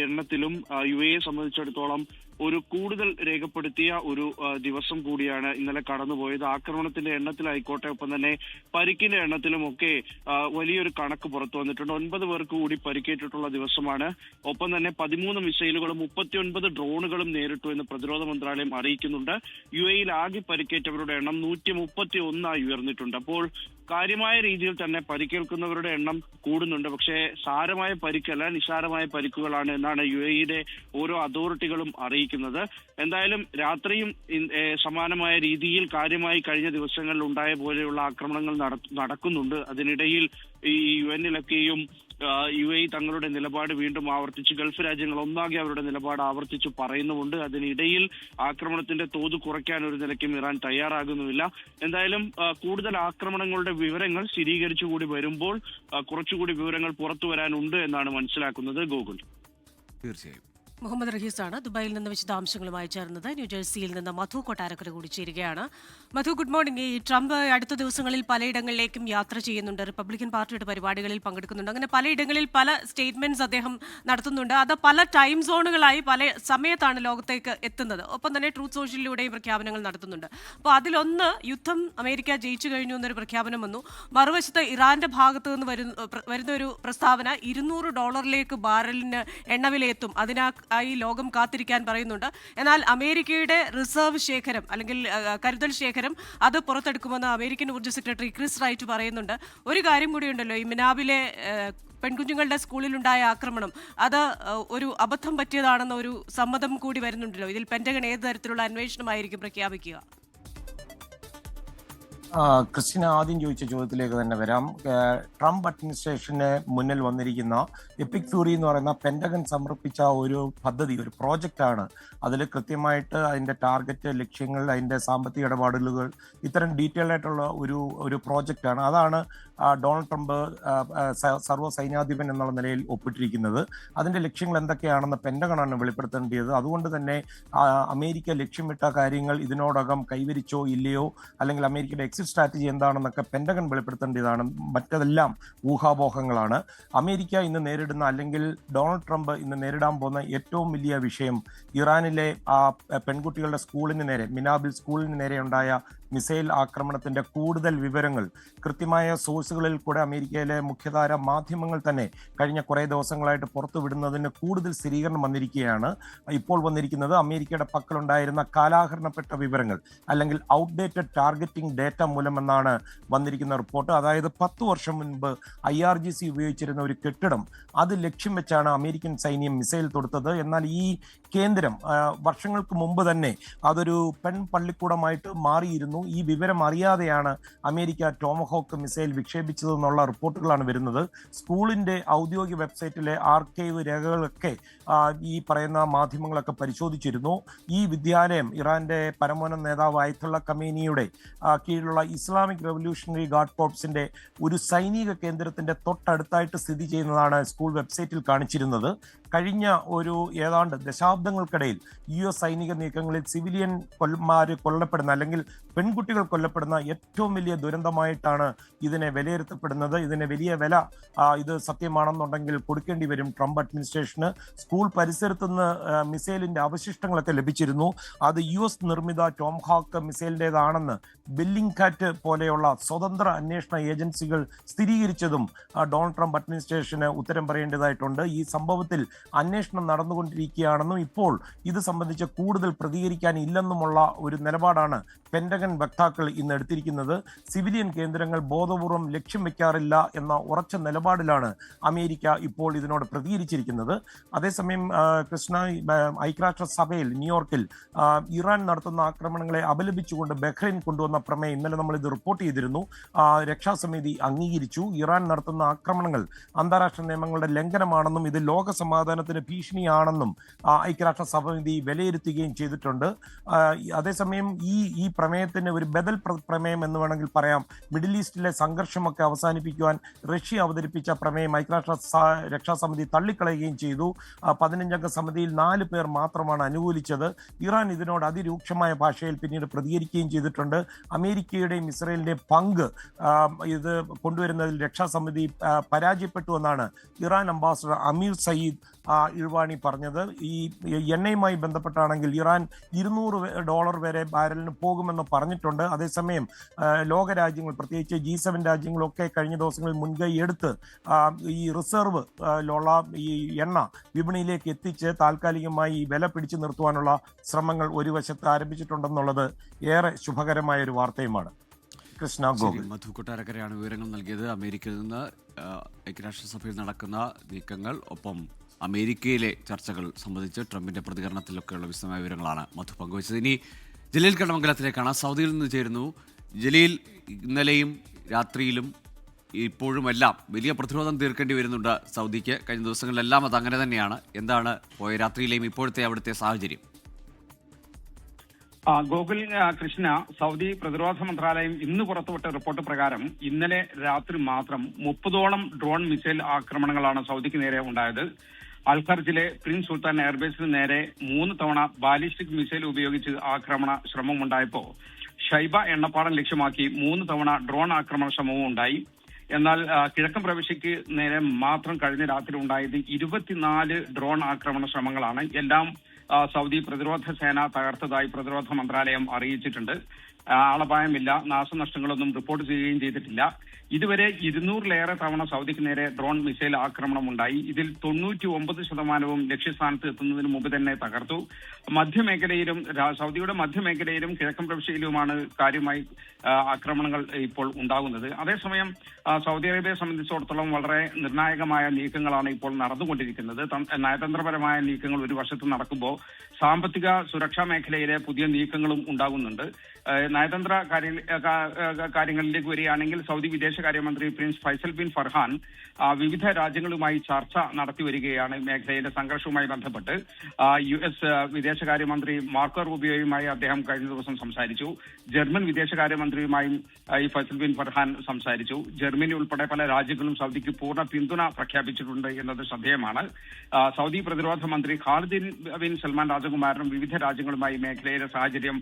എണ്ണത്തിലും UAE സംബന്ധിച്ചിടത്തോളം ഒരു കൂടുതൽ രേഖപ്പെടുത്തിയ ഒരു ദിവസം കൂടിയാണ് ഇന്നലെ കടന്നുപോയത്. ആക്രമണത്തിന്റെ എണ്ണത്തിലായിക്കോട്ടെ, ഒപ്പം തന്നെ പരിക്കിന്റെ എണ്ണത്തിലുമൊക്കെ വലിയൊരു കണക്ക് പുറത്തു വന്നിട്ടുണ്ട്. 9 പേർക്ക് കൂടി പരിക്കേറ്റിട്ടുള്ള ദിവസമാണ്. ഒപ്പം തന്നെ 13 മിസൈലുകളും 39 ഡ്രോണുകളും നേരിട്ടു എന്ന് പ്രതിരോധ മന്ത്രാലയം അറിയിക്കുന്നുണ്ട്. UAE-യിൽ ആകെ പരിക്കേറ്റവരുടെ എണ്ണം 131 ഉയർന്നിട്ടുണ്ട്. അപ്പോൾ കാര്യമായ രീതിയിൽ തന്നെ പരിക്കേൽക്കുന്നവരുടെ എണ്ണം കൂടുന്നുണ്ട്. പക്ഷേ സാരമായ പരിക്കല്ല, നിസ്സാരമായ പരിക്കുകളാണ് എന്നാണ് UAE-യുടെ ഓരോ അതോറിറ്റികളും അറിയിക്കുന്നത്. എന്തായാലും രാത്രിയും സമാനമായ രീതിയിൽ കാര്യമായി കഴിഞ്ഞ ദിവസങ്ങളിൽ ഉണ്ടായ പോലെയുള്ള ആക്രമണങ്ങൾ നടക്കുന്നുണ്ട്. അതിനിടയിൽ ഈ UN-ലൊക്കെയും UAE തങ്ങളുടെ നിലപാട് വീണ്ടും ആവർത്തിച്ച്, ഗൾഫ് രാജ്യങ്ങൾ ഒന്നാകെ അവരുടെ നിലപാട് ആവർത്തിച്ച് പറയുന്നുമുണ്ട്. അതിനിടയിൽ ആക്രമണത്തിന്റെ തോത് കുറയ്ക്കാൻ ഒരു നിലയ്ക്കും ഇറാൻ തയ്യാറാകുന്നുമില്ല. എന്തായാലും കൂടുതൽ ആക്രമണങ്ങളുടെ വിവരങ്ങൾ സ്ഥിരീകരിച്ചുകൂടി വരുമ്പോൾ കുറച്ചുകൂടി വിവരങ്ങൾ പുറത്തു വരാനുണ്ട് എന്നാണ് മനസ്സിലാക്കുന്നത്. ഗൂഗിൾ. തീർച്ചയായും. മുഹമ്മദ് റഹീസാണ് ദുബായിൽ നിന്ന് വിശദാംശങ്ങളുമായി ചേർന്നത്. ന്യൂജേഴ്സിയിൽ നിന്ന് മധു കൊട്ടാരക്കര കൂടി ചേരുകയാണ്. മധു, ഗുഡ് മോർണിംഗ്. ഈ ട്രംപ് അടുത്ത ദിവസങ്ങളിൽ പലയിടങ്ങളിലേക്കും യാത്ര ചെയ്യുന്നുണ്ട്, റിപ്പബ്ലിക്കൻ പാർട്ടിയുടെ പരിപാടികളിൽ പങ്കെടുക്കുന്നുണ്ട്. അങ്ങനെ പലയിടങ്ങളിൽ പല സ്റ്റേറ്റ്മെന്റ്സ് അദ്ദേഹം നടത്തുന്നുണ്ട്. അത് പല ടൈം സോണുകളായി പല സമയത്താണ് ലോകത്തേക്ക് എത്തുന്നത്. ഒപ്പം തന്നെ ട്രൂത്ത് സോഷ്യലിലൂടെയും പ്രഖ്യാപനങ്ങൾ നടത്തുന്നുണ്ട്. അപ്പോൾ അതിലൊന്ന്, യുദ്ധം അമേരിക്ക ജയിച്ചു കഴിഞ്ഞു എന്നൊരു പ്രഖ്യാപനം വന്നു. മറുവശത്ത് ഇറാന്റെ ഭാഗത്തു നിന്ന് വരുന്ന ഒരു പ്രസ്താവന, $200 ബാരലിന് എണ്ണവിലയെത്തും, അതിനായി ലോകം കാത്തിരിക്കാൻ പറയുന്നുണ്ട്. എന്നാൽ അമേരിക്കയുടെ റിസർവ് ശേഖരം അല്ലെങ്കിൽ കരുതൽ ശേഖരം അത് പുറത്തെടുക്കുമെന്ന് അമേരിക്കൻ ഊർജ്ജ സെക്രട്ടറി ക്രിസ് റൈറ്റ് പറയുന്നുണ്ട്. ഒരു കാര്യം കൂടിയുണ്ടല്ലോ, ഈ മിനാബിലെ പെൺകുഞ്ഞുങ്ങളുടെ സ്കൂളിലുണ്ടായ ആക്രമണം അത് ഒരു അബദ്ധം പറ്റിയതാണെന്ന ഒരു സമ്മതം കൂടി വരുന്നുണ്ടല്ലോ. ഇതിൽ പെന്റഗൺ ഏത് തരത്തിലുള്ള അന്വേഷണമായിരിക്കും പ്രഖ്യാപിക്കുക? ക്രിസ്റ്റിന ആദ്യം ചോദിച്ച ചോദ്യത്തിലേക്ക് തന്നെ വരാം. ട്രംപ് അഡ്മിനിസ്ട്രേഷന് മുന്നിൽ വന്നിരിക്കുന്ന എപ്പിക് ഫ്യൂറി എന്ന് പറയുന്ന പെന്റഗൺ സമർപ്പിച്ച ഒരു പദ്ധതി, ഒരു പ്രോജക്റ്റാണ്. അതിൽ കൃത്യമായിട്ട് അതിൻ്റെ ടാർഗറ്റ്, ലക്ഷ്യങ്ങൾ, അതിൻ്റെ സാമ്പത്തിക ഇടപാടുകൾ, ഇത്തരം ഡീറ്റെയിൽ ആയിട്ടുള്ള ഒരു പ്രോജക്റ്റാണ്. അതാണ് ഡൊണാൾഡ് ട്രംപ് സർവ്വ സൈന്യാധിപൻ എന്നുള്ള നിലയിൽ ഒപ്പിട്ടിരിക്കുന്നത്. അതിൻ്റെ ലക്ഷ്യങ്ങൾ എന്തൊക്കെയാണെന്ന് പെന്റഗണാണ് വെളിപ്പെടുത്തേണ്ടത്. അതുകൊണ്ട് തന്നെ അമേരിക്ക ലക്ഷ്യമിട്ട കാര്യങ്ങൾ ഇതിനോടകം കൈവരിച്ചോ ഇല്ലയോ, അല്ലെങ്കിൽ അമേരിക്കയുടെ എക്സിറ്റ് സ്ട്രാറ്റജി എന്താണെന്നൊക്കെ പെന്റഗൺ വെളിപ്പെടുത്തേണ്ടതാണ്. മറ്റതെല്ലാം ഊഹാപോഹങ്ങളാണ്. അമേരിക്ക ഇന്ന് നേരിടുന്ന, അല്ലെങ്കിൽ ഡൊണാൾഡ് ട്രംപ് ഇന്ന് നേരിടാൻ പോകുന്ന ഏറ്റവും വലിയ വിഷയം ഇറാനിലെ ആ പെൺകുട്ടികളുടെ സ്കൂളിന് നേരെ, മിനാബിൽ സ്കൂളിന് നേരെ ഉണ്ടായ മിസൈൽ ആക്രമണത്തിന്റെ കൂടുതൽ വിവരങ്ങൾ കൃത്യമായ സോഴ്സുകളിൽ കൂടെ അമേരിക്കയിലെ മുഖ്യധാര മാധ്യമങ്ങൾ തന്നെ കഴിഞ്ഞ കുറേ ദിവസങ്ങളായിട്ട് പുറത്തുവിടുന്നതിന് കൂടുതൽ സ്ഥിരീകരണം വന്നിരിക്കുകയാണ്. ഇപ്പോൾ വന്നിരിക്കുന്നത് അമേരിക്കയുടെ പക്കലുണ്ടായിരുന്ന കാലാഹരണപ്പെട്ട വിവരങ്ങൾ അല്ലെങ്കിൽ ഔട്ട്ഡേറ്റഡ് ടാർഗറ്റിംഗ് ഡേറ്റ മൂലമെന്നാണ് വന്നിരിക്കുന്ന റിപ്പോർട്ട്. അതായത് 10 വർഷം മുൻപ് IRGC ഉപയോഗിച്ചിരുന്ന ഒരു കെട്ടിടം അത് ലക്ഷ്യം വെച്ചാണ് അമേരിക്കൻ സൈന്യം മിസൈൽ തൊടുത്തത്. എന്നാൽ ഈ കേന്ദ്രം വർഷങ്ങൾക്ക് മുമ്പ് തന്നെ അതൊരു പെൺ പള്ളിക്കൂടമായിട്ട് മാറിയിരുന്നു. ഈ വിവരം അറിയാതെയാണ് അമേരിക്ക ടോമഹോക്ക് മിസൈൽ വിക്ഷേപിച്ചതെന്നുള്ള റിപ്പോർട്ടുകളാണ് വരുന്നത്. സ്കൂളിന്റെ ഔദ്യോഗിക വെബ്സൈറ്റിലെ ആർക്കൈവ് രേഖകളൊക്കെ ഈ പറയുന്ന മാധ്യമങ്ങളൊക്കെ പരിശോധിച്ചിരുന്നു. ഈ വിദ്യാലയം ഇറാന്റെ പരമോന്നത നേതാവ് അയത്തുള്ള ഖമേനിയുടെ കീഴിലുള്ള ഇസ്ലാമിക് റവല്യൂഷണറി ഗാർഡ് കോർപ്സിന്റെ ഒരു സൈനിക കേന്ദ്രത്തിന്റെ തൊട്ടടുത്തായിട്ട് സ്ഥിതി ചെയ്യുന്നതാണ് സ്കൂൾ വെബ്സൈറ്റിൽ കാണിച്ചിരുന്നത്. കഴിഞ്ഞ ഒരു ഏതാണ്ട് ദശാബ്ദങ്ങൾക്കിടയിൽ US സൈനിക നീക്കങ്ങളിൽ സിവിലിയൻ കൊല്ലപ്പെടുന്ന അല്ലെങ്കിൽ പെൺകുട്ടികൾ കൊല്ലപ്പെടുന്ന ഏറ്റവും വലിയ ദുരന്തമായിട്ടാണ് ഇതിനെ വിലയിരുത്തപ്പെടുന്നത്. ഇതിന് വലിയ വില ഇത് സത്യമാണെന്നുണ്ടെങ്കിൽ കൊടുക്കേണ്ടി വരും ട്രംപ് അഡ്മിനിസ്ട്രേഷന്. സ്കൂൾ പരിസരത്തുനിന്ന് മിസൈലിന്റെ അവശിഷ്ടങ്ങളൊക്കെ ലഭിച്ചിരുന്നു. അത് US നിർമ്മിത ടോംഹാക്ക് മിസൈലിൻ്റെതാണെന്ന് ബെല്ലിംഗ്കാറ്റ് പോലെയുള്ള സ്വതന്ത്ര അന്വേഷണ ഏജൻസികൾ സ്ഥിരീകരിച്ചതും ഡൊണാൾഡ് ട്രംപ് അഡ്മിനിസ്ട്രേഷന് ഉത്തരം പറയേണ്ടതായിട്ടുണ്ട്. ഈ സംഭവത്തിൽ അന്വേഷണം നടന്നുകൊണ്ടിരിക്കുകയാണെന്നും ഇപ്പോൾ ഇത് സംബന്ധിച്ച് കൂടുതൽ പ്രതികരിക്കാൻ ഇല്ലെന്നുമുള്ള ഒരു നിലപാടാണ് പെന്റഗൺ വക്താക്കൾ ഇന്ന് എടുത്തിരിക്കുന്നത്. സിവിലിയൻ കേന്ദ്രങ്ങൾ ബോധപൂർവം ലക്ഷ്യം വെക്കാറില്ല എന്ന ഉറച്ച നിലപാടിലാണ് അമേരിക്ക ഇപ്പോൾ ഇതിനോട് പ്രതികരിച്ചിരിക്കുന്നത്. അതേസമയം കൃഷ്ണ, ഐക്യരാഷ്ട്ര സഭയിൽ ന്യൂയോർക്കിൽ ഇറാൻ നടത്തുന്ന ആക്രമണങ്ങളെ അപലപിച്ചുകൊണ്ട് ബഹ്റൈൻ കൊണ്ടുവന്ന പ്രമേയം ഇന്നലെ നമ്മൾ ഇത് റിപ്പോർട്ട് ചെയ്തിരുന്നു. രക്ഷാസമിതി അംഗീകരിച്ചു. ഇറാൻ നടത്തുന്ന ആക്രമണങ്ങൾ അന്താരാഷ്ട്ര നിയമങ്ങളുടെ ലംഘനമാണെന്നും ഇത് ലോക സമാധാനത്തിന് ഭീഷണിയാണെന്നും ഐക്യരാഷ്ട്ര സമിതി വിലയിരുത്തുകയും ചെയ്തിട്ടുണ്ട്. അതേസമയം ഈ പ്രമേയത്തിന് ഒരു ബദൽ പ്രമേയം എന്ന് വേണമെങ്കിൽ പറയാം. മിഡിൽ ഈസ്റ്റിലെ സംഘർഷമൊക്കെ അവസാനിപ്പിക്കുവാൻ റഷ്യ അവതരിപ്പിച്ച പ്രമേയം ഐക്യരാഷ്ട്ര രക്ഷാസമിതി തള്ളിക്കളയുകയും ചെയ്തു. 15-അംഗ സമിതിയിൽ 4 പേർ മാത്രമാണ് അനുകൂലിച്ചത്. ഇറാൻ ഇതിനോട് അതിരൂക്ഷമായ ഭാഷയിൽ പിന്നീട് പ്രതികരിക്കുകയും ചെയ്തിട്ടുണ്ട്. അമേരിക്കയുടെയും ഇസ്രയേലിന്റെയും പങ്ക് ഇത് കൊണ്ടുവരുന്നതിൽ രക്ഷാസമിതി പരാജയപ്പെട്ടു എന്നാണ് ഇറാൻ അംബാസഡർ അമീർ സയ്യിദ് ഇർവാണി പറഞ്ഞത്. ഈ എണ്ണയുമായി ബന്ധപ്പെട്ടാണെങ്കിൽ ഇറാൻ $200 വരെ ബാരലിന് പോകുമെന്ന് പറഞ്ഞിട്ടുണ്ട്. അതേസമയം ലോകരാജ്യങ്ങൾ പ്രത്യേകിച്ച് G7 രാജ്യങ്ങളൊക്കെ കഴിഞ്ഞ ദിവസങ്ങളിൽ മുൻകൈ എടുത്ത് ഈ റിസർവ് ലുള്ള ഈ എണ്ണ വിപണിയിലേക്ക് എത്തിച്ച് താൽക്കാലികമായി വില പിടിച്ചു നിർത്തുവാനുള്ള ശ്രമങ്ങൾ ഒരു വശത്ത് ആരംഭിച്ചിട്ടുണ്ടെന്നുള്ളത് ഏറെ ശുഭകരമായ ഒരു വാർത്തയുമാണ്. കൃഷ്ണ ഗോകുൽ. മധു കൊട്ടാരക്കരയാണ് വിവരങ്ങൾ നൽകിയത്. അമേരിക്കയിൽ നിന്ന് ഐക്യരാഷ്ട്രസഭയിൽ നടക്കുന്ന നീക്കങ്ങൾ, ഒപ്പം അമേരിക്കയിലെ ചർച്ചകൾ സംബന്ധിച്ച് ട്രംപിന്റെ പ്രതികരണത്തിലൊക്കെയുള്ള വിശദമായ വിവരങ്ങളാണ് മധു പങ്കുവച്ചത്. ഇനി ജലീൽ കടമംഗലത്തിലേക്കാണ്. സൗദിയിൽ നിന്ന് ചേരുന്നു. ജലീൽ, ഇന്നലെയും രാത്രിയിലും ഇപ്പോഴുമെല്ലാം വലിയ പ്രതിരോധം തീർക്കേണ്ടി വരുന്നുണ്ട് സൗദിക്ക്. കഴിഞ്ഞ ദിവസങ്ങളിലെല്ലാം അത് അങ്ങനെ തന്നെയാണ്. എന്താണ് പോയ രാത്രിയിലെയും ഇപ്പോഴത്തെ അവിടുത്തെ സാഹചര്യം? ഗോകുൽ, കൃഷ്ണ, സൗദി പ്രതിരോധ മന്ത്രാലയം ഇന്ന് പുറത്തുവിട്ട റിപ്പോർട്ട് പ്രകാരം ഇന്നലെ രാത്രി മാത്രം 30ഓളം ഡ്രോൺ മിസൈൽ ആക്രമണങ്ങളാണ് സൗദിക്ക് നേരെ ഉണ്ടായത്. അൽഖർജിലെ പ്രിൻസ് സുൽത്താൻ എയർബേസിന് നേരെ 3 തവണ ബാലിസ്റ്റിക് മിസൈൽ ഉപയോഗിച്ച് ആക്രമണ ശ്രമമുണ്ടായപ്പോൾ ഷൈബ എണ്ണപ്പാടം ലക്ഷ്യമാക്കി 3 തവണ ഡ്രോൺ ആക്രമണ ശ്രമവും ഉണ്ടായി. എന്നാൽ കിഴക്കൻ പ്രവിശ്യയ്ക്ക് നേരെ മാത്രം കഴിഞ്ഞ രാത്രി ഉണ്ടായത് 24 ഡ്രോൺ ആക്രമണ ശ്രമങ്ങളാണ്. എല്ലാം സൗദി പ്രതിരോധ സേന തകർത്തതായി പ്രതിരോധ മന്ത്രാലയം അറിയിച്ചിട്ടുണ്ട്. ആളപായമില്ല, നാശനഷ്ടങ്ങളൊന്നും റിപ്പോർട്ട് ചെയ്യുകയും ചെയ്തിട്ടില്ല. ഇതുവരെ 200-ലേറെ തവണ സൗദിക്ക് നേരെ ഡ്രോൺ മിസൈൽ ആക്രമണം ഉണ്ടായി. ഇതിൽ 99% ലക്ഷ്യസ്ഥാനത്ത് എത്തുന്നതിന് മുമ്പ് തന്നെ തകർത്തു. മധ്യമേഖലയിലും സൗദിയുടെ മധ്യമേഖലയിലും കിഴക്കൻ പ്രവിശ്യയിലുമാണ് കാര്യമായി ആക്രമണങ്ങൾ ഇപ്പോൾ ഉണ്ടാകുന്നത്. അതേസമയം സൗദി അറേബ്യയെ സംബന്ധിച്ചിടത്തോളം വളരെ നിർണായകമായ നീക്കങ്ങളാണ് ഇപ്പോൾ നടന്നുകൊണ്ടിരിക്കുന്നത്. നയതന്ത്രപരമായ നീക്കങ്ങൾ ഒരു വശത്ത് നടക്കുമ്പോൾ സാമ്പത്തിക സുരക്ഷാ മേഖലയിലെ പുതിയ നീക്കങ്ങളും ഉണ്ടാകുന്നുണ്ട്. നയതന്ത്ര കാര്യങ്ങളിലേക്ക് വരികയാണെങ്കിൽ സൗദി വിദേശകാര്യമന്ത്രി പ്രിൻസ് ഫൈസൽ ബിൻ ഫർഹാൻ വിവിധ രാജ്യങ്ങളുമായി ചർച്ച നടത്തി വരികയാണ് മേഖലയിലെ സംഘർഷവുമായി ബന്ധപ്പെട്ട്. US വിദേശകാര്യമന്ത്രി മാർക്കോ റൂബിയോയുമായി അദ്ദേഹം കഴിഞ്ഞ ദിവസം സംസാരിച്ചു. ജർമ്മൻ വിദേശകാര്യമന്ത്രിയുമായും ഈ ഫൈസൽ ബിൻ ഫർഹാൻ സംസാരിച്ചു. ജർമ്മനി ഉൾപ്പെടെ പല രാജ്യങ്ങളും സൗദിക്ക് പൂർണ്ണ പിന്തുണ പ്രഖ്യാപിച്ചിട്ടുണ്ട് എന്നത് ശ്രദ്ധേയമാണ്. സൗദി പ്രതിരോധ മന്ത്രി ഖാലിദ് ബിൻ സൽമാൻ രാജകുമാരനും വിവിധ രാജ്യങ്ങളുമായി മേഖലയിലെ സാഹചര്യം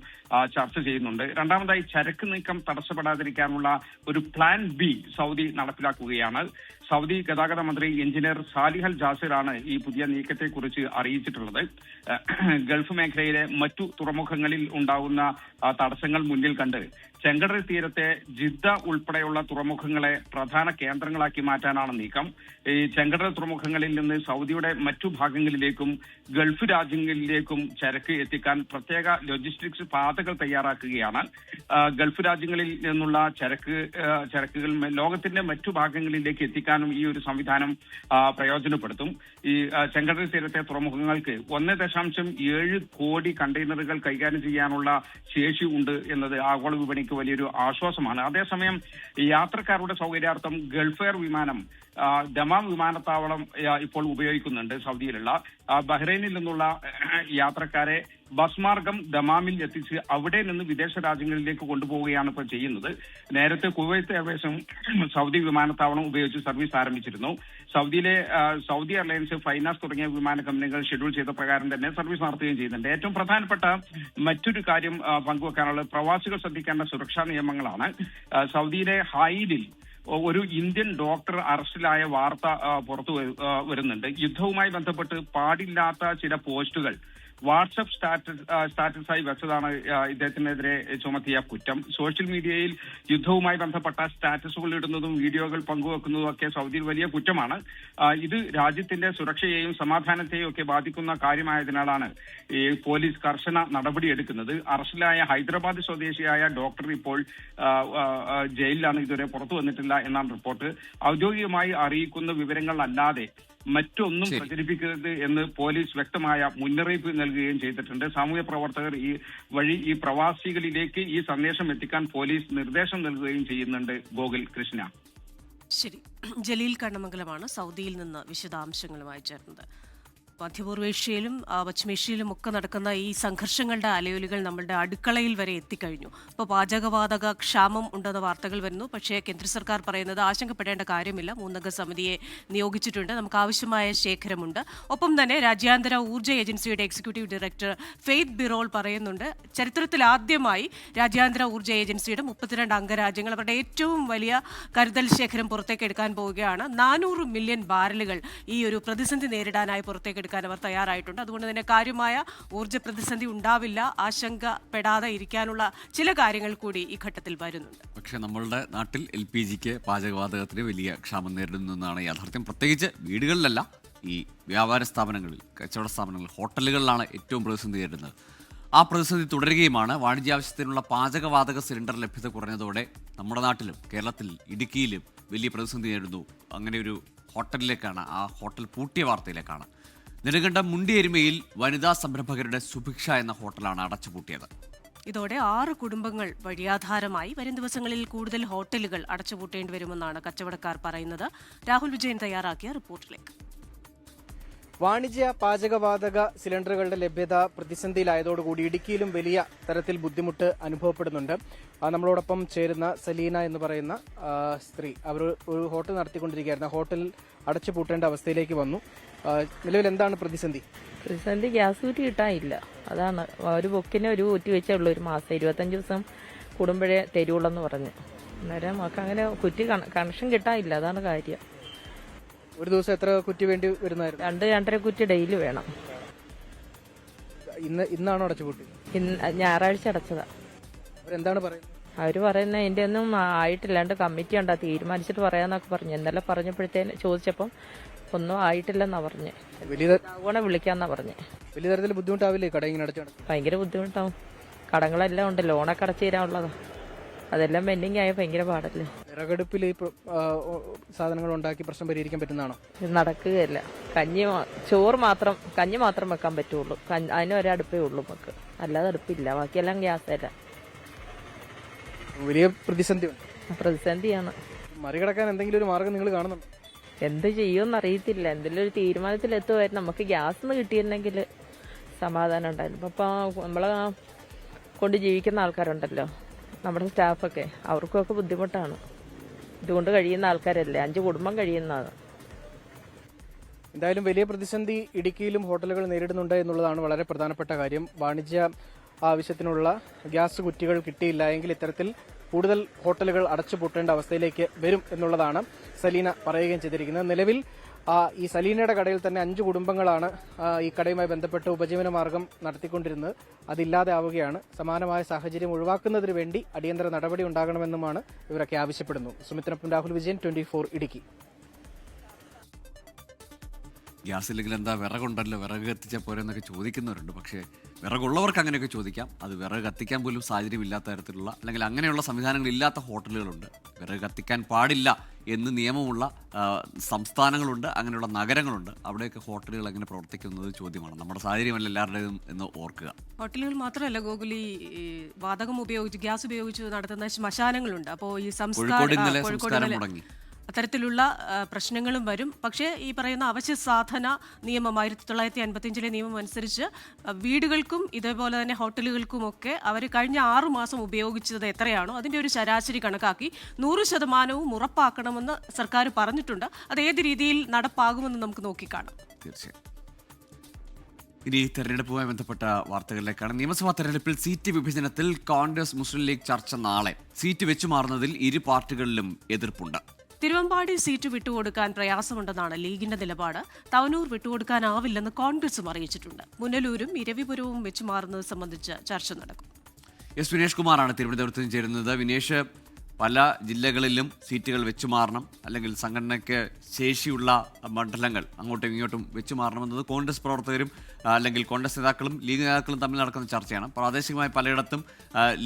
ചർച്ച ചെയ്യുന്നുണ്ട്. രണ്ടാമതായി ചരക്ക് നീക്കം തടസ്സപ്പെടാതിരിക്കാനുള്ള ഒരു പ്ലാൻ B സൗദി നടപ്പിലാക്കുകയാണ്. സൗദി ഗതാഗത മന്ത്രി എഞ്ചിനീയർ സാലിഹ് അൽ ജാസിറാണ് ഈ പുതിയ നീക്കത്തെക്കുറിച്ച് അറിയിച്ചിട്ടുള്ളത്. ഗൾഫ് മേഖലയിലെ മറ്റു തുറമുഖങ്ങളിൽ ഉണ്ടാകുന്ന തടസ്സങ്ങൾ മുന്നിൽ കണ്ട് ചെങ്കടൽ തീരത്തെ ജിദ്ദ ഉൾപ്പെടെയുള്ള തുറമുഖങ്ങളെ പ്രധാന കേന്ദ്രങ്ങളാക്കി മാറ്റാനാണ് നീക്കം. ഈ ചെങ്കടൽ തുറമുഖങ്ങളിൽ നിന്ന് സൗദിയുടെ മറ്റു ഭാഗങ്ങളിലേക്കും ഗൾഫ് രാജ്യങ്ങളിലേക്കും ചരക്ക് എത്തിക്കാൻ പ്രത്യേക ലോജിസ്റ്റിക്സ് പാതകൾ തയ്യാറാക്കുകയാണ്. ഗൾഫ് രാജ്യങ്ങളിൽ നിന്നുള്ള ചരക്കുകൾ ലോകത്തിന്റെ മറ്റു ഭാഗങ്ങളിലേക്ക് എത്തിക്കാനും ഈ ഒരു സംവിധാനം പ്രയോജനപ്പെടുത്തും. ഈ ചെങ്കടൽ തീരത്തെ തുറമുഖങ്ങൾക്ക് 1.7 കോടി കണ്ടെയ്നറുകൾ കൈകാര്യം ചെയ്യാനുള്ള ശേഷി ഉണ്ട് എന്നത് ആഗോള വിപണിക്ക് വലിയൊരു ആശ്വാസമാണ്. അതേസമയം യാത്രക്കാരുടെ സൗകര്യാർത്ഥം ഗൾഫ് എയർ വിമാനം ദമാം വിമാനത്താവളം ഇപ്പോൾ ഉപയോഗിക്കുന്നുണ്ട്. സൗദിയിലുള്ള ബഹ്റൈനിൽ നിന്നുള്ള യാത്രക്കാരെ ബസ് മാർഗം ദമാമിൽ എത്തിച്ച് അവിടെ നിന്ന് വിദേശ രാജ്യങ്ങളിലേക്ക് കൊണ്ടുപോവുകയാണ് ഇപ്പോൾ ചെയ്യുന്നത്. നേരത്തെ കുവൈത്ത് എയർവേസും സൗദി വിമാനത്താവളം ഉപയോഗിച്ച് സർവീസ് ആരംഭിച്ചിരുന്നു. സൗദിയിലെ സൗദി എയർലൈൻസ്, ഫൈനാസ് തുടങ്ങിയ വിമാന കമ്പനികൾ ഷെഡ്യൂൾ ചെയ്ത പ്രകാരം തന്നെ സർവീസ് നടത്തുകയും ചെയ്യുന്നുണ്ട്. ഏറ്റവും പ്രധാനപ്പെട്ട മറ്റൊരു കാര്യം പങ്കുവെക്കാനുള്ളത് പ്രവാസികൾ ശ്രദ്ധിക്കേണ്ട സുരക്ഷാ നിയമങ്ങളാണ്. സൗദിയിലെ ഹായിലിൽ ഒരു ഇന്ത്യൻ ഡോക്ടർ അറസ്റ്റിലായ വാർത്ത പുറത്തു വരുന്നുണ്ട്. യുദ്ധവുമായി ബന്ധപ്പെട്ട് പാടില്ലാത്ത ചില പോസ്റ്റുകൾ വാട്സപ്പ് സ്റ്റാറ്റസായി വെച്ചതാണ് ഇദ്ദേഹത്തിനെതിരെ ചുമത്തിയ കുറ്റം. സോഷ്യൽ മീഡിയയിൽ യുദ്ധവുമായി ബന്ധപ്പെട്ട സ്റ്റാറ്റസുകൾ ഇടുന്നതും വീഡിയോകൾ പങ്കുവെക്കുന്നതും ഒക്കെ സൗദിയിൽ വലിയ കുറ്റമാണ്. ഇത് രാജ്യത്തിന്റെ സുരക്ഷയെയും സമാധാനത്തെയും ഒക്കെ ബാധിക്കുന്ന കാര്യമായതിനാലാണ് ഈ പോലീസ് കർശന നടപടിയെടുക്കുന്നത്. അറസ്റ്റിലായ ഹൈദരാബാദ് സ്വദേശിയായ ഡോക്ടർ ഇപ്പോൾ ജയിലിലാണ്. ഇതുവരെ പുറത്തു വന്നിട്ടില്ല എന്നാണ് റിപ്പോർട്ട്. ഔദ്യോഗികമായി അറിയിക്കുന്ന വിവരങ്ങൾ അല്ലാതെ മറ്റൊന്നും പ്രചരിപ്പിക്കരുത് എന്ന് പോലീസ് വ്യക്തമായ മുന്നറിയിപ്പ് നൽകുകയും ചെയ്തിട്ടുണ്ട്. സാമൂഹ്യ പ്രവർത്തകർ ഈ പ്രവാസികളിലേക്ക് ഈ സന്ദേശം എത്തിക്കാൻ പോലീസ് നിർദ്ദേശം നൽകുകയും ചെയ്യുന്നുണ്ട്. ഗോകുൽ കൃഷ്ണ. ശരി, ജലീൽ കണ്ണമംഗലമാണ് സൗദിയിൽ നിന്ന് വിശദാംശങ്ങളുമായി ചേർന്നത്. മധ്യപൂർവേഷ്യയിലും പശ്ചിമേഷ്യയിലും ഒക്കെ നടക്കുന്ന ഈ സംഘർഷങ്ങളുടെ അലയൊലികൾ നമ്മളുടെ അടുക്കളയിൽ വരെ എത്തിക്കഴിഞ്ഞു. ഇപ്പോൾ പാചകവാതക ക്ഷാമം ഉണ്ടെന്ന വാർത്തകൾ വരുന്നു. പക്ഷേ കേന്ദ്ര സർക്കാർ പറയുന്നത് ആശങ്കപ്പെടേണ്ട കാര്യമില്ല, 3 അംഗ സമിതിയെ നിയോഗിച്ചിട്ടുണ്ട്, നമുക്ക് ആവശ്യമായ ശേഖരമുണ്ട്. ഒപ്പം തന്നെ രാജ്യാന്തര ഊർജ്ജ ഏജൻസിയുടെ എക്സിക്യൂട്ടീവ് ഡയറക്ടർ ഫെയ്ത്ത് ബിറോൾ പറയുന്നുണ്ട്, ചരിത്രത്തിൽ ആദ്യമായി രാജ്യാന്തര ഊർജ്ജ ഏജൻസിയുടെ 32 അംഗരാജ്യങ്ങൾ അവരുടെ ഏറ്റവും വലിയ കരുതൽ ശേഖരം പുറത്തേക്ക് എടുക്കാൻ പോവുകയാണ്. 400 മില്യൺ ബാരലുകൾ ഈ ഒരു പ്രതിസന്ധി നേരിടാനായി പുറത്തേക്ക് എടുക്കാൻ അവർ തയ്യാറായിട്ടുണ്ട്. അതുകൊണ്ട് തന്നെ കാര്യമായ ഊർജ്ജ പ്രതിസന്ധി ഉണ്ടാവില്ല, ആശങ്കപ്പെടാതെ ഇരിക്കാനുള്ള ചില കാര്യങ്ങൾ കൂടി ഈ ഘട്ടത്തിൽ വരുന്നുണ്ട്. പക്ഷേ നമ്മളുടെ നാട്ടിൽ LPGക്ക് പാചകവാതകത്തിന് വലിയ ക്ഷാമം നേരിടുന്നതാണ് യാഥാർത്ഥ്യം. പ്രത്യേകിച്ച് വീടുകളിലല്ല, ഈ വ്യാപാര സ്ഥാപനങ്ങളിൽ, കച്ചവട സ്ഥാപനങ്ങളിൽ, ഹോട്ടലുകളിലാണ് ഏറ്റവും പ്രതിസന്ധി നേരിടുന്നത്. ആ പ്രതിസന്ധി തുടരുകയുമാണ്. വാണിജ്യാവശ്യത്തിനുള്ള പാചകവാതക സിലിണ്ടർ ലഭ്യത കുറഞ്ഞതോടെ നമ്മുടെ നാട്ടിലും കേരളത്തിൽ ഇടുക്കിയിലും വലിയ പ്രതിസന്ധി നേരിടുന്നു. അങ്ങനെ ഒരു ഹോട്ടലിലേക്കാണ്, ആ ഹോട്ടൽ പൂട്ടിയ വാർത്തയിലേക്കാണ്. നെടുങ്കണ്ടം മുണ്ടിയെരുമയിൽ വനിതാ സംരംഭകരുടെ സുഭിക്ഷ എന്ന ഹോട്ടലാണ് അടച്ചുപൂട്ടിയത്. ഇതോടെ 6 കുടുംബങ്ങൾ വഴിയാധാരമായി. വരും ദിവസങ്ങളിൽ കൂടുതൽ ഹോട്ടലുകൾ അടച്ചുപൂട്ടേണ്ടി വരുമെന്നാണ് കച്ചവടക്കാർ പറയുന്നത്. രാഹുൽ വിജയൻ തയ്യാറാക്കിയ റിപ്പോർട്ടിലേക്ക്. വാണിജ്യ പാചകവാതക സിലിണ്ടറുകളുടെ ലഭ്യത പ്രതിസന്ധിയിലായതോടുകൂടി ഇടുക്കിയിലും വലിയ തരത്തിൽ ബുദ്ധിമുട്ട് അനുഭവപ്പെടുന്നുണ്ട്. നമ്മളോടൊപ്പം ചേരുന്ന സലീന എന്ന് പറയുന്ന സ്ത്രീ, അവർ ഒരു ഹോട്ടൽ നടത്തിക്കൊണ്ടിരിക്കുകയായിരുന്നു. ഹോട്ടൽ അടച്ചുപൂട്ടേണ്ട അവസ്ഥയിലേക്ക് വന്നു. നിലവിൽ എന്താണ് പ്രതിസന്ധി? പ്രതിസന്ധി ഗ്യാസ് കുറ്റി കിട്ടാനില്ല. അതാണ് ഒരു ബുക്കിന് ഒരു കുറ്റി വെച്ചേ ഉള്ളൂ. ഒരു മാസം 25 ദിവസം കൂടുമ്പോഴേ തരുവുള്ളെന്ന് പറഞ്ഞു. അന്നേരം നമുക്ക് അങ്ങനെ കുറ്റി കണക്ഷൻ കിട്ടാനില്ല. അതാണ് കാര്യം. ഒരു ദിവസം എത്ര കുറ്റി വേണ്ടി വരുന്നതായിരുന്നു? 2-2.5 കുറ്റി ഡെയിലി വേണം. ഇന്നാണോ അടച്ചുപൂട്ടി? ഞായറാഴ്ച അടച്ചതാ. അവരെന്താണ് പറയുന്നത്? അവര് പറയുന്നത് ഇതിന്റെ ഒന്നും ആയിട്ടില്ലാണ്ട് കമ്മിറ്റി ഉണ്ടാ തീരുമാനിച്ചിട്ട് പറയാന്നൊക്കെ പറഞ്ഞു. ഇന്നലെ പറഞ്ഞപ്പോഴത്തേന് ചോദിച്ചപ്പം ഒന്നും ആയിട്ടില്ലെന്നാ പറഞ്ഞ്. അതുകൊണ്ട് വിളിക്കാന്നാ പറഞ്ഞേ. വലിയ തരത്തിൽ ബുദ്ധിമുട്ടാവില്ലേ കട ഇങ്ങനെ അടച്ചു? ഭയങ്കര ബുദ്ധിമുട്ടാവും. കടങ്ങളെല്ലാം ഉണ്ട്, ലോണൊക്കെ അടച്ചു തരാനുള്ളതാ. അതെല്ലാം പെൻഡിങ് ആയ ഭയങ്കര പാടല്ലേ. വിറകടുപ്പിൽ ഈ സാധനങ്ങൾ ഉണ്ടാക്കി പ്രശ്നം പരിഹരിക്കാൻ പറ്റുന്നതാണോ? ഇത് നടക്കുകയല്ല. കഞ്ഞി മാത്രം വെക്കാൻ പറ്റുള്ളൂ. അതിന് ഒരടുപ്പേ ഉള്ളൂ നമുക്ക്, അല്ലാതെ അടുപ്പില്ല. ബാക്കിയെല്ലാം ഗ്യാസല്ല. വലിയ പ്രതിസന്ധിയാണ്. മറികടക്കാൻ എന്തെങ്കിലും ഒരു മാർഗം നിങ്ങൾ കാണുന്നുണ്ടോ? എന്ത് ചെയ്യുമെന്ന് അറിയത്തില്ല. എന്തെങ്കിലും ഒരു തീരുമാനത്തിലെത്തുമായിരുന്നു. നമുക്ക് ഗ്യാസ് കിട്ടിയിരുന്നെങ്കിൽ സമാധാനം ഉണ്ടായിരുന്നു. അപ്പം നമ്മളെ കൊണ്ട് ജീവിക്കുന്ന ആൾക്കാരുണ്ടല്ലോ, നമ്മുടെ സ്റ്റാഫൊക്കെ, അവർക്കൊക്കെ ബുദ്ധിമുട്ടാണ്. ഇതുകൊണ്ട് കഴിയുന്ന ആൾക്കാരല്ലേ, 5 കുടുംബം കഴിയുന്നതാണ്. എന്തായാലും വലിയ പ്രതിസന്ധി ഇടുക്കിയിലും ഹോട്ടലുകൾ നേരിടുന്നുണ്ട് എന്നുള്ളതാണ് വളരെ പ്രധാനപ്പെട്ട കാര്യം. വാണിജ്യ ആവശ്യത്തിനുള്ള ഗ്യാസ് കുറ്റികൾ കിട്ടിയില്ല എങ്കിൽ ഇത്തരത്തിൽ കൂടുതൽ ഹോട്ടലുകൾ അടച്ചുപൂട്ടേണ്ട അവസ്ഥയിലേക്ക് വരും എന്നുള്ളതാണ് സലീന പറയുകയും ചെയ്തിരിക്കുന്നത്. നിലവിൽ ഈ സലീനയുടെ കടയിൽ തന്നെ 5 കുടുംബങ്ങളാണ് ഈ കടയുമായി ബന്ധപ്പെട്ട് ഉപജീവന മാർഗം നടത്തിക്കൊണ്ടിരുന്നത്. അതില്ലാതെ ആവുകയാണ്. സമാനമായ സാഹചര്യം ഒഴിവാക്കുന്നതിന് വേണ്ടി അടിയന്തര നടപടി ഉണ്ടാകണമെന്നുമാണ് ഇവരൊക്കെ ആവശ്യപ്പെടുന്നു. സുമിത്രനൊപ്പം രാഹുൽ വിജയൻ, 24 ഇടുക്കി. ഗ്യാസ് ഇല്ലെങ്കിൽ എന്താ വിറകുണ്ടല്ലോ, വിറക് കത്തിച്ചാൽ പോരെ എന്നൊക്കെ ചോദിക്കുന്നവരുണ്ട്. പക്ഷേ വിറകുള്ളവർക്ക് അങ്ങനെയൊക്കെ ചോദിക്കാം. അത് വിറക് കത്തിക്കാൻ പോലും സാഹചര്യമില്ലാത്ത തരത്തിലുള്ള അല്ലെങ്കിൽ അങ്ങനെയുള്ള സംവിധാനങ്ങളില്ലാത്ത ഹോട്ടലുകളുണ്ട്. വിറക് കത്തിക്കാൻ പാടില്ല എന്ന് നിയമമുള്ള സംസ്ഥാനങ്ങളുണ്ട്, അങ്ങനെയുള്ള നഗരങ്ങളുണ്ട്. അവിടെയൊക്കെ ഹോട്ടലുകൾ എങ്ങനെ പ്രവർത്തിക്കുന്നത് ചോദ്യമാണ്. നമ്മുടെ സാഹചര്യമല്ല എല്ലാവരുടേതും എന്ന് ഓർക്കുക. ഹോട്ടലുകൾ മാത്രമല്ല ഗോകുലി, വാതകം ഉപയോഗിച്ച് ഗ്യാസ് ഉപയോഗിച്ച് നടത്തുന്ന ശ്മശാനങ്ങളുണ്ട്. അപ്പോൾ ഈ കോഴിക്കോട് ഇന്നലെ സംസ്കാരം മുടങ്ങി. അത്തരത്തിലുള്ള പ്രശ്നങ്ങളും വരും. പക്ഷേ ഈ പറയുന്ന അവശ്യ സാധന നിയമം 1955 നിയമം അനുസരിച്ച് വീടുകൾക്കും ഇതേപോലെ തന്നെ ഹോട്ടലുകൾക്കുമൊക്കെ അവർ കഴിഞ്ഞ 6 മാസം ഉപയോഗിച്ചത് എത്രയാണോ അതിൻ്റെ ഒരു ശരാശരി കണക്കാക്കി 100% ഉറപ്പാക്കണമെന്ന് സർക്കാർ പറഞ്ഞിട്ടുണ്ട്. അത് ഏത് രീതിയിൽ നടപ്പാകുമെന്ന് നമുക്ക് നോക്കിക്കാണാം. തീർച്ചയായും. ഇനി തെരഞ്ഞെടുപ്പുമായി ബന്ധപ്പെട്ട വാർത്തകളിലേക്കാണ്. നിയമസഭാ തെരഞ്ഞെടുപ്പിൽ സീറ്റ് വിഭജനത്തിൽ കോൺഗ്രസ് മുസ്ലിം ലീഗ് ചർച്ച നാളെ. സീറ്റ് വെച്ചുമാറുന്നതിൽ ഇരു പാർട്ടികളിലും എതിർപ്പുണ്ട്. തിരുവമ്പാടി സീറ്റ് വിട്ടുകൊടുക്കാൻ പ്രയാസമുണ്ടെന്നാണ് ലീഗിന്റെ നിലപാട്. തവനൂർ വിട്ടുകൊടുക്കാനാവില്ലെന്ന് കോൺഗ്രസും അറിയിച്ചിട്ടുണ്ട്. പുനലൂരും ഇരവിപുരവും വെച്ചുമാറുന്നത് സംബന്ധിച്ച് ചർച്ച നടക്കും. എസ് വിനേഷ് കുമാറാണ് തിരുവനന്തപുരത്ത് നിന്ന് ചേരുന്നത്. വിനേഷ്, പല ജില്ലകളിലും സീറ്റുകൾ വെച്ചുമാറണം, അല്ലെങ്കിൽ സംഘടനയ്ക്ക് ശേഷിയുള്ള മണ്ഡലങ്ങൾ അങ്ങോട്ടും ഇങ്ങോട്ടും വെച്ചുമാറണമെന്നത് കോൺഗ്രസ് പ്രവർത്തകരും അല്ലെങ്കിൽ കോൺഗ്രസ് നേതാക്കളും ലീഗ് നേതാക്കളും തമ്മിൽ നടക്കുന്ന ചർച്ചയാണ്. പ്രാദേശികമായി പലയിടത്തും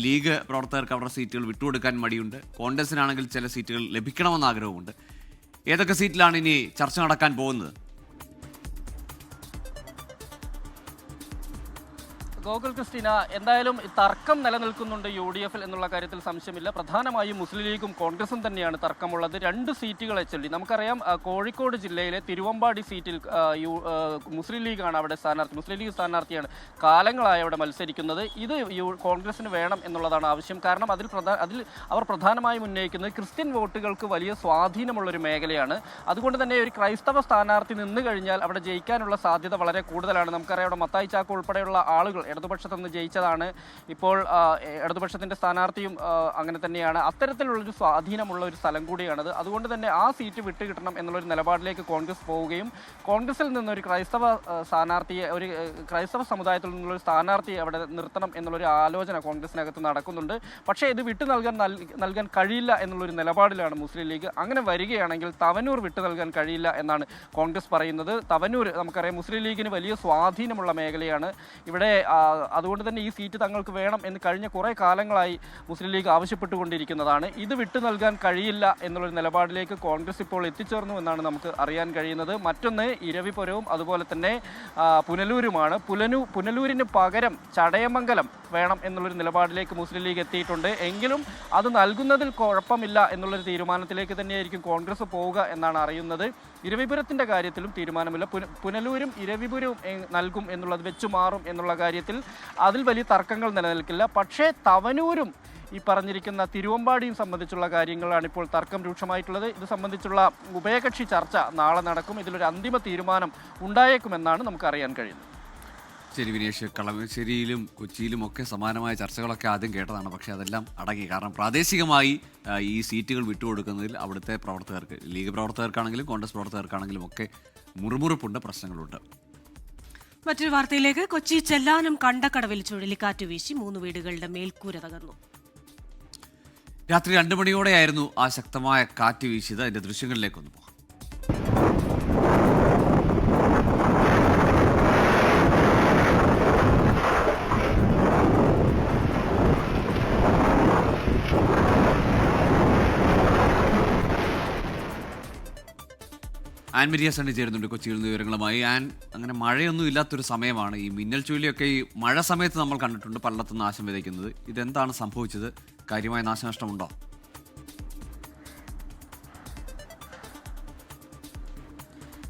ലീഗ് പ്രവർത്തകർക്ക് അവരുടെ സീറ്റുകൾ വിട്ടുകൊടുക്കാൻ മടിയുണ്ട്. കോൺഗ്രസിനാണെങ്കിൽ ചില സീറ്റുകൾ ലഭിക്കണമെന്ന് ആഗ്രഹമുണ്ട്. ഏതൊക്കെ സീറ്റിലാണ് ഇനി ചർച്ച നടക്കാൻ പോകുന്നത്? ഗോകുൽ ക്രിസ്റ്റീന, എന്തായാലും തർക്കം നിലനിൽക്കുന്നുണ്ട് UDF എന്നുള്ള കാര്യത്തിൽ സംശയമില്ല. പ്രധാനമായും മുസ്ലിം ലീഗും കോൺഗ്രസും തന്നെയാണ് തർക്കമുള്ളത്. 2 സീറ്റുകൾ ചൊല്ലി. നമുക്കറിയാം, കോഴിക്കോട് ജില്ലയിലെ തിരുവമ്പാടി സീറ്റിൽ മുസ്ലിം ലീഗാണ് അവിടെ സ്ഥാനാർത്ഥി. മുസ്ലിം ലീഗ് സ്ഥാനാർത്ഥിയാണ് കാലങ്ങളായി അവിടെ മത്സരിക്കുന്നത്. ഇത് കോൺഗ്രസിന് വേണം എന്നുള്ളതാണ് ആവശ്യം. കാരണം അതിൽ അവർ പ്രധാനമായും ഉന്നയിക്കുന്നത് ക്രിസ്ത്യൻ വോട്ടുകൾക്ക് വലിയ സ്വാധീനമുള്ളൊരു മേഖലയാണ്. അതുകൊണ്ട് തന്നെ ഒരു ക്രൈസ്തവ സ്ഥാനാർത്ഥി നിന്ന് കഴിഞ്ഞാൽ അവിടെ ജയിക്കാനുള്ള സാധ്യത വളരെ കൂടുതലാണ്. നമുക്കറിയാം, അവിടെ മത്തായി ചാക്കോ ഉൾപ്പെടെയുള്ള ആളുകൾ ഇടതുപക്ഷത്ത് നിന്ന് ജയിച്ചതാണ്. ഇപ്പോൾ ഇടതുപക്ഷത്തിൻ്റെ സ്ഥാനാർത്ഥിയും അങ്ങനെ തന്നെയാണ്. അത്തരത്തിലുള്ളൊരു സ്വാധീനമുള്ള ഒരു സ്ഥലം കൂടിയാണത്. അതുകൊണ്ട് തന്നെ ആ സീറ്റ് വിട്ടുകിട്ടണം എന്നുള്ളൊരു നിലപാടിലേക്ക് കോൺഗ്രസ് പോവുകയും കോൺഗ്രസിൽ നിന്നൊരു ക്രൈസ്തവ സമുദായത്തിൽ നിന്നുള്ളൊരു സ്ഥാനാർത്ഥിയെ അവിടെ നിർത്തണം എന്നുള്ളൊരു ആലോചന കോൺഗ്രസിനകത്ത് നടക്കുന്നുണ്ട്. പക്ഷേ ഇത് വിട്ടു നൽകാൻ കഴിയില്ല എന്നുള്ളൊരു നിലപാടിലാണ് മുസ്ലിം ലീഗ്. അങ്ങനെ വരികയാണെങ്കിൽ തവനൂർ വിട്ടു നൽകാൻ കഴിയില്ല എന്നാണ് കോൺഗ്രസ് പറയുന്നത്. തവനൂർ നമുക്കറിയാം മുസ്ലിം ലീഗിന് വലിയ സ്വാധീനമുള്ള മേഖലയാണ്. ഇവിടെ അതുകൊണ്ട് തന്നെ ഈ സീറ്റ് തങ്ങൾക്ക് വേണം എന്ന് കഴിഞ്ഞ കുറേ കാലങ്ങളായി മുസ്ലിം ലീഗ് ആവശ്യപ്പെട്ടുകൊണ്ടിരിക്കുന്നതാണ്. ഇത് വിട്ടു നൽകാൻ കഴിയില്ല എന്നുള്ളൊരു നിലപാടിലേക്ക് കോൺഗ്രസ് ഇപ്പോൾ എത്തിച്ചേർന്നു എന്നാണ് നമുക്ക് അറിയാൻ കഴിയുന്നത്. മറ്റൊന്ന് ഇരവിപുരവും അതുപോലെ തന്നെ പുനലൂരുമാണ്. പുനലൂരിന് പകരം ചടയമംഗലം വേണം എന്നുള്ളൊരു നിലപാടിലേക്ക് മുസ്ലിം ലീഗ് എത്തിയിട്ടുണ്ട്. എങ്കിലും അത് നൽകുന്നതിൽ കുഴപ്പമില്ല എന്നുള്ളൊരു തീരുമാനത്തിലേക്ക് തന്നെയായിരിക്കും കോൺഗ്രസ് പോവുക എന്നാണ് അറിയുന്നത്. ഇരവിപുരത്തിൻ്റെ കാര്യത്തിലും തീരുമാനമില്ല. പുനലൂരും ഇരവിപുരവും നൽകും എന്നുള്ളത് വെച്ചു മാറും എന്നുള്ള കാര്യത്തിൽ അതിൽ വലിയ തർക്കങ്ങൾ നിലനിൽക്കില്ല. പക്ഷേ തവനൂരും ഈ പറഞ്ഞിരിക്കുന്ന തിരുവമ്പാടിയും സംബന്ധിച്ചുള്ള കാര്യങ്ങളാണ് ഇപ്പോൾ തർക്കം രൂക്ഷമായിട്ടുള്ളത്. ഇത് സംബന്ധിച്ചുള്ള ഉഭയകക്ഷി ചർച്ച നാളെ നടക്കും. ഇതിലൊരു അന്തിമ തീരുമാനം ഉണ്ടായേക്കുമെന്നാണ് നമുക്ക് അറിയാൻ കഴിയുന്നത്. ശരി വിനേഷ്, കളമശ്ശേരിയിലും കൊച്ചിയിലും ഒക്കെ സമാനമായ ചർച്ചകളൊക്കെ ആദ്യം കേട്ടതാണ്. പക്ഷേ അതെല്ലാം അടങ്ങി. കാരണം പ്രാദേശികമായി ഈ സീറ്റുകൾ വിട്ടുകൊടുക്കുന്നതിൽ അവിടുത്തെ പ്രവർത്തകർക്ക്, ലീഗ് പ്രവർത്തകർക്കാണെങ്കിലും കോൺഗ്രസ് പ്രവർത്തകർക്കാണെങ്കിലും ഒക്കെ മുറുമുറുപ്പുണ്ട്, പ്രശ്നങ്ങളുണ്ട്. മറ്റൊരു വാർത്തയിലേക്ക്. കൊച്ചി ചെല്ലാനം കണ്ടക്കടവിൽ ചുഴലിക്കാറ്റ് വീശി 3 വീടുകളുടെ മേൽക്കൂര തകർന്നു. രാത്രി 2 മണിയോടെയായിരുന്നു ആ ശക്തമായ കാറ്റ് വീശിയത്. അതിന്റെ ദൃശ്യങ്ങളിലേക്കൊന്ന് പോകാം. ആൻ മരിയ സണ്ണി ചേരുന്നുണ്ട് കൊച്ചിയിൽ നിന്ന് വിവരങ്ങളുമായി. ആൻ, അങ്ങനെ മഴയൊന്നും ഇല്ലാത്തൊരു സമയമാണ്. ഈ മിന്നൽ ചുഴലിയൊക്കെ ഈ മഴ സമയത്ത് നമ്മൾ കണ്ടിട്ടുണ്ട് പലയിടത്തും നാശം വിതയ്ക്കുന്നത്. ഇതെന്താണ് സംഭവിച്ചത്? കാര്യമായ നാശനഷ്ടമുണ്ടോ?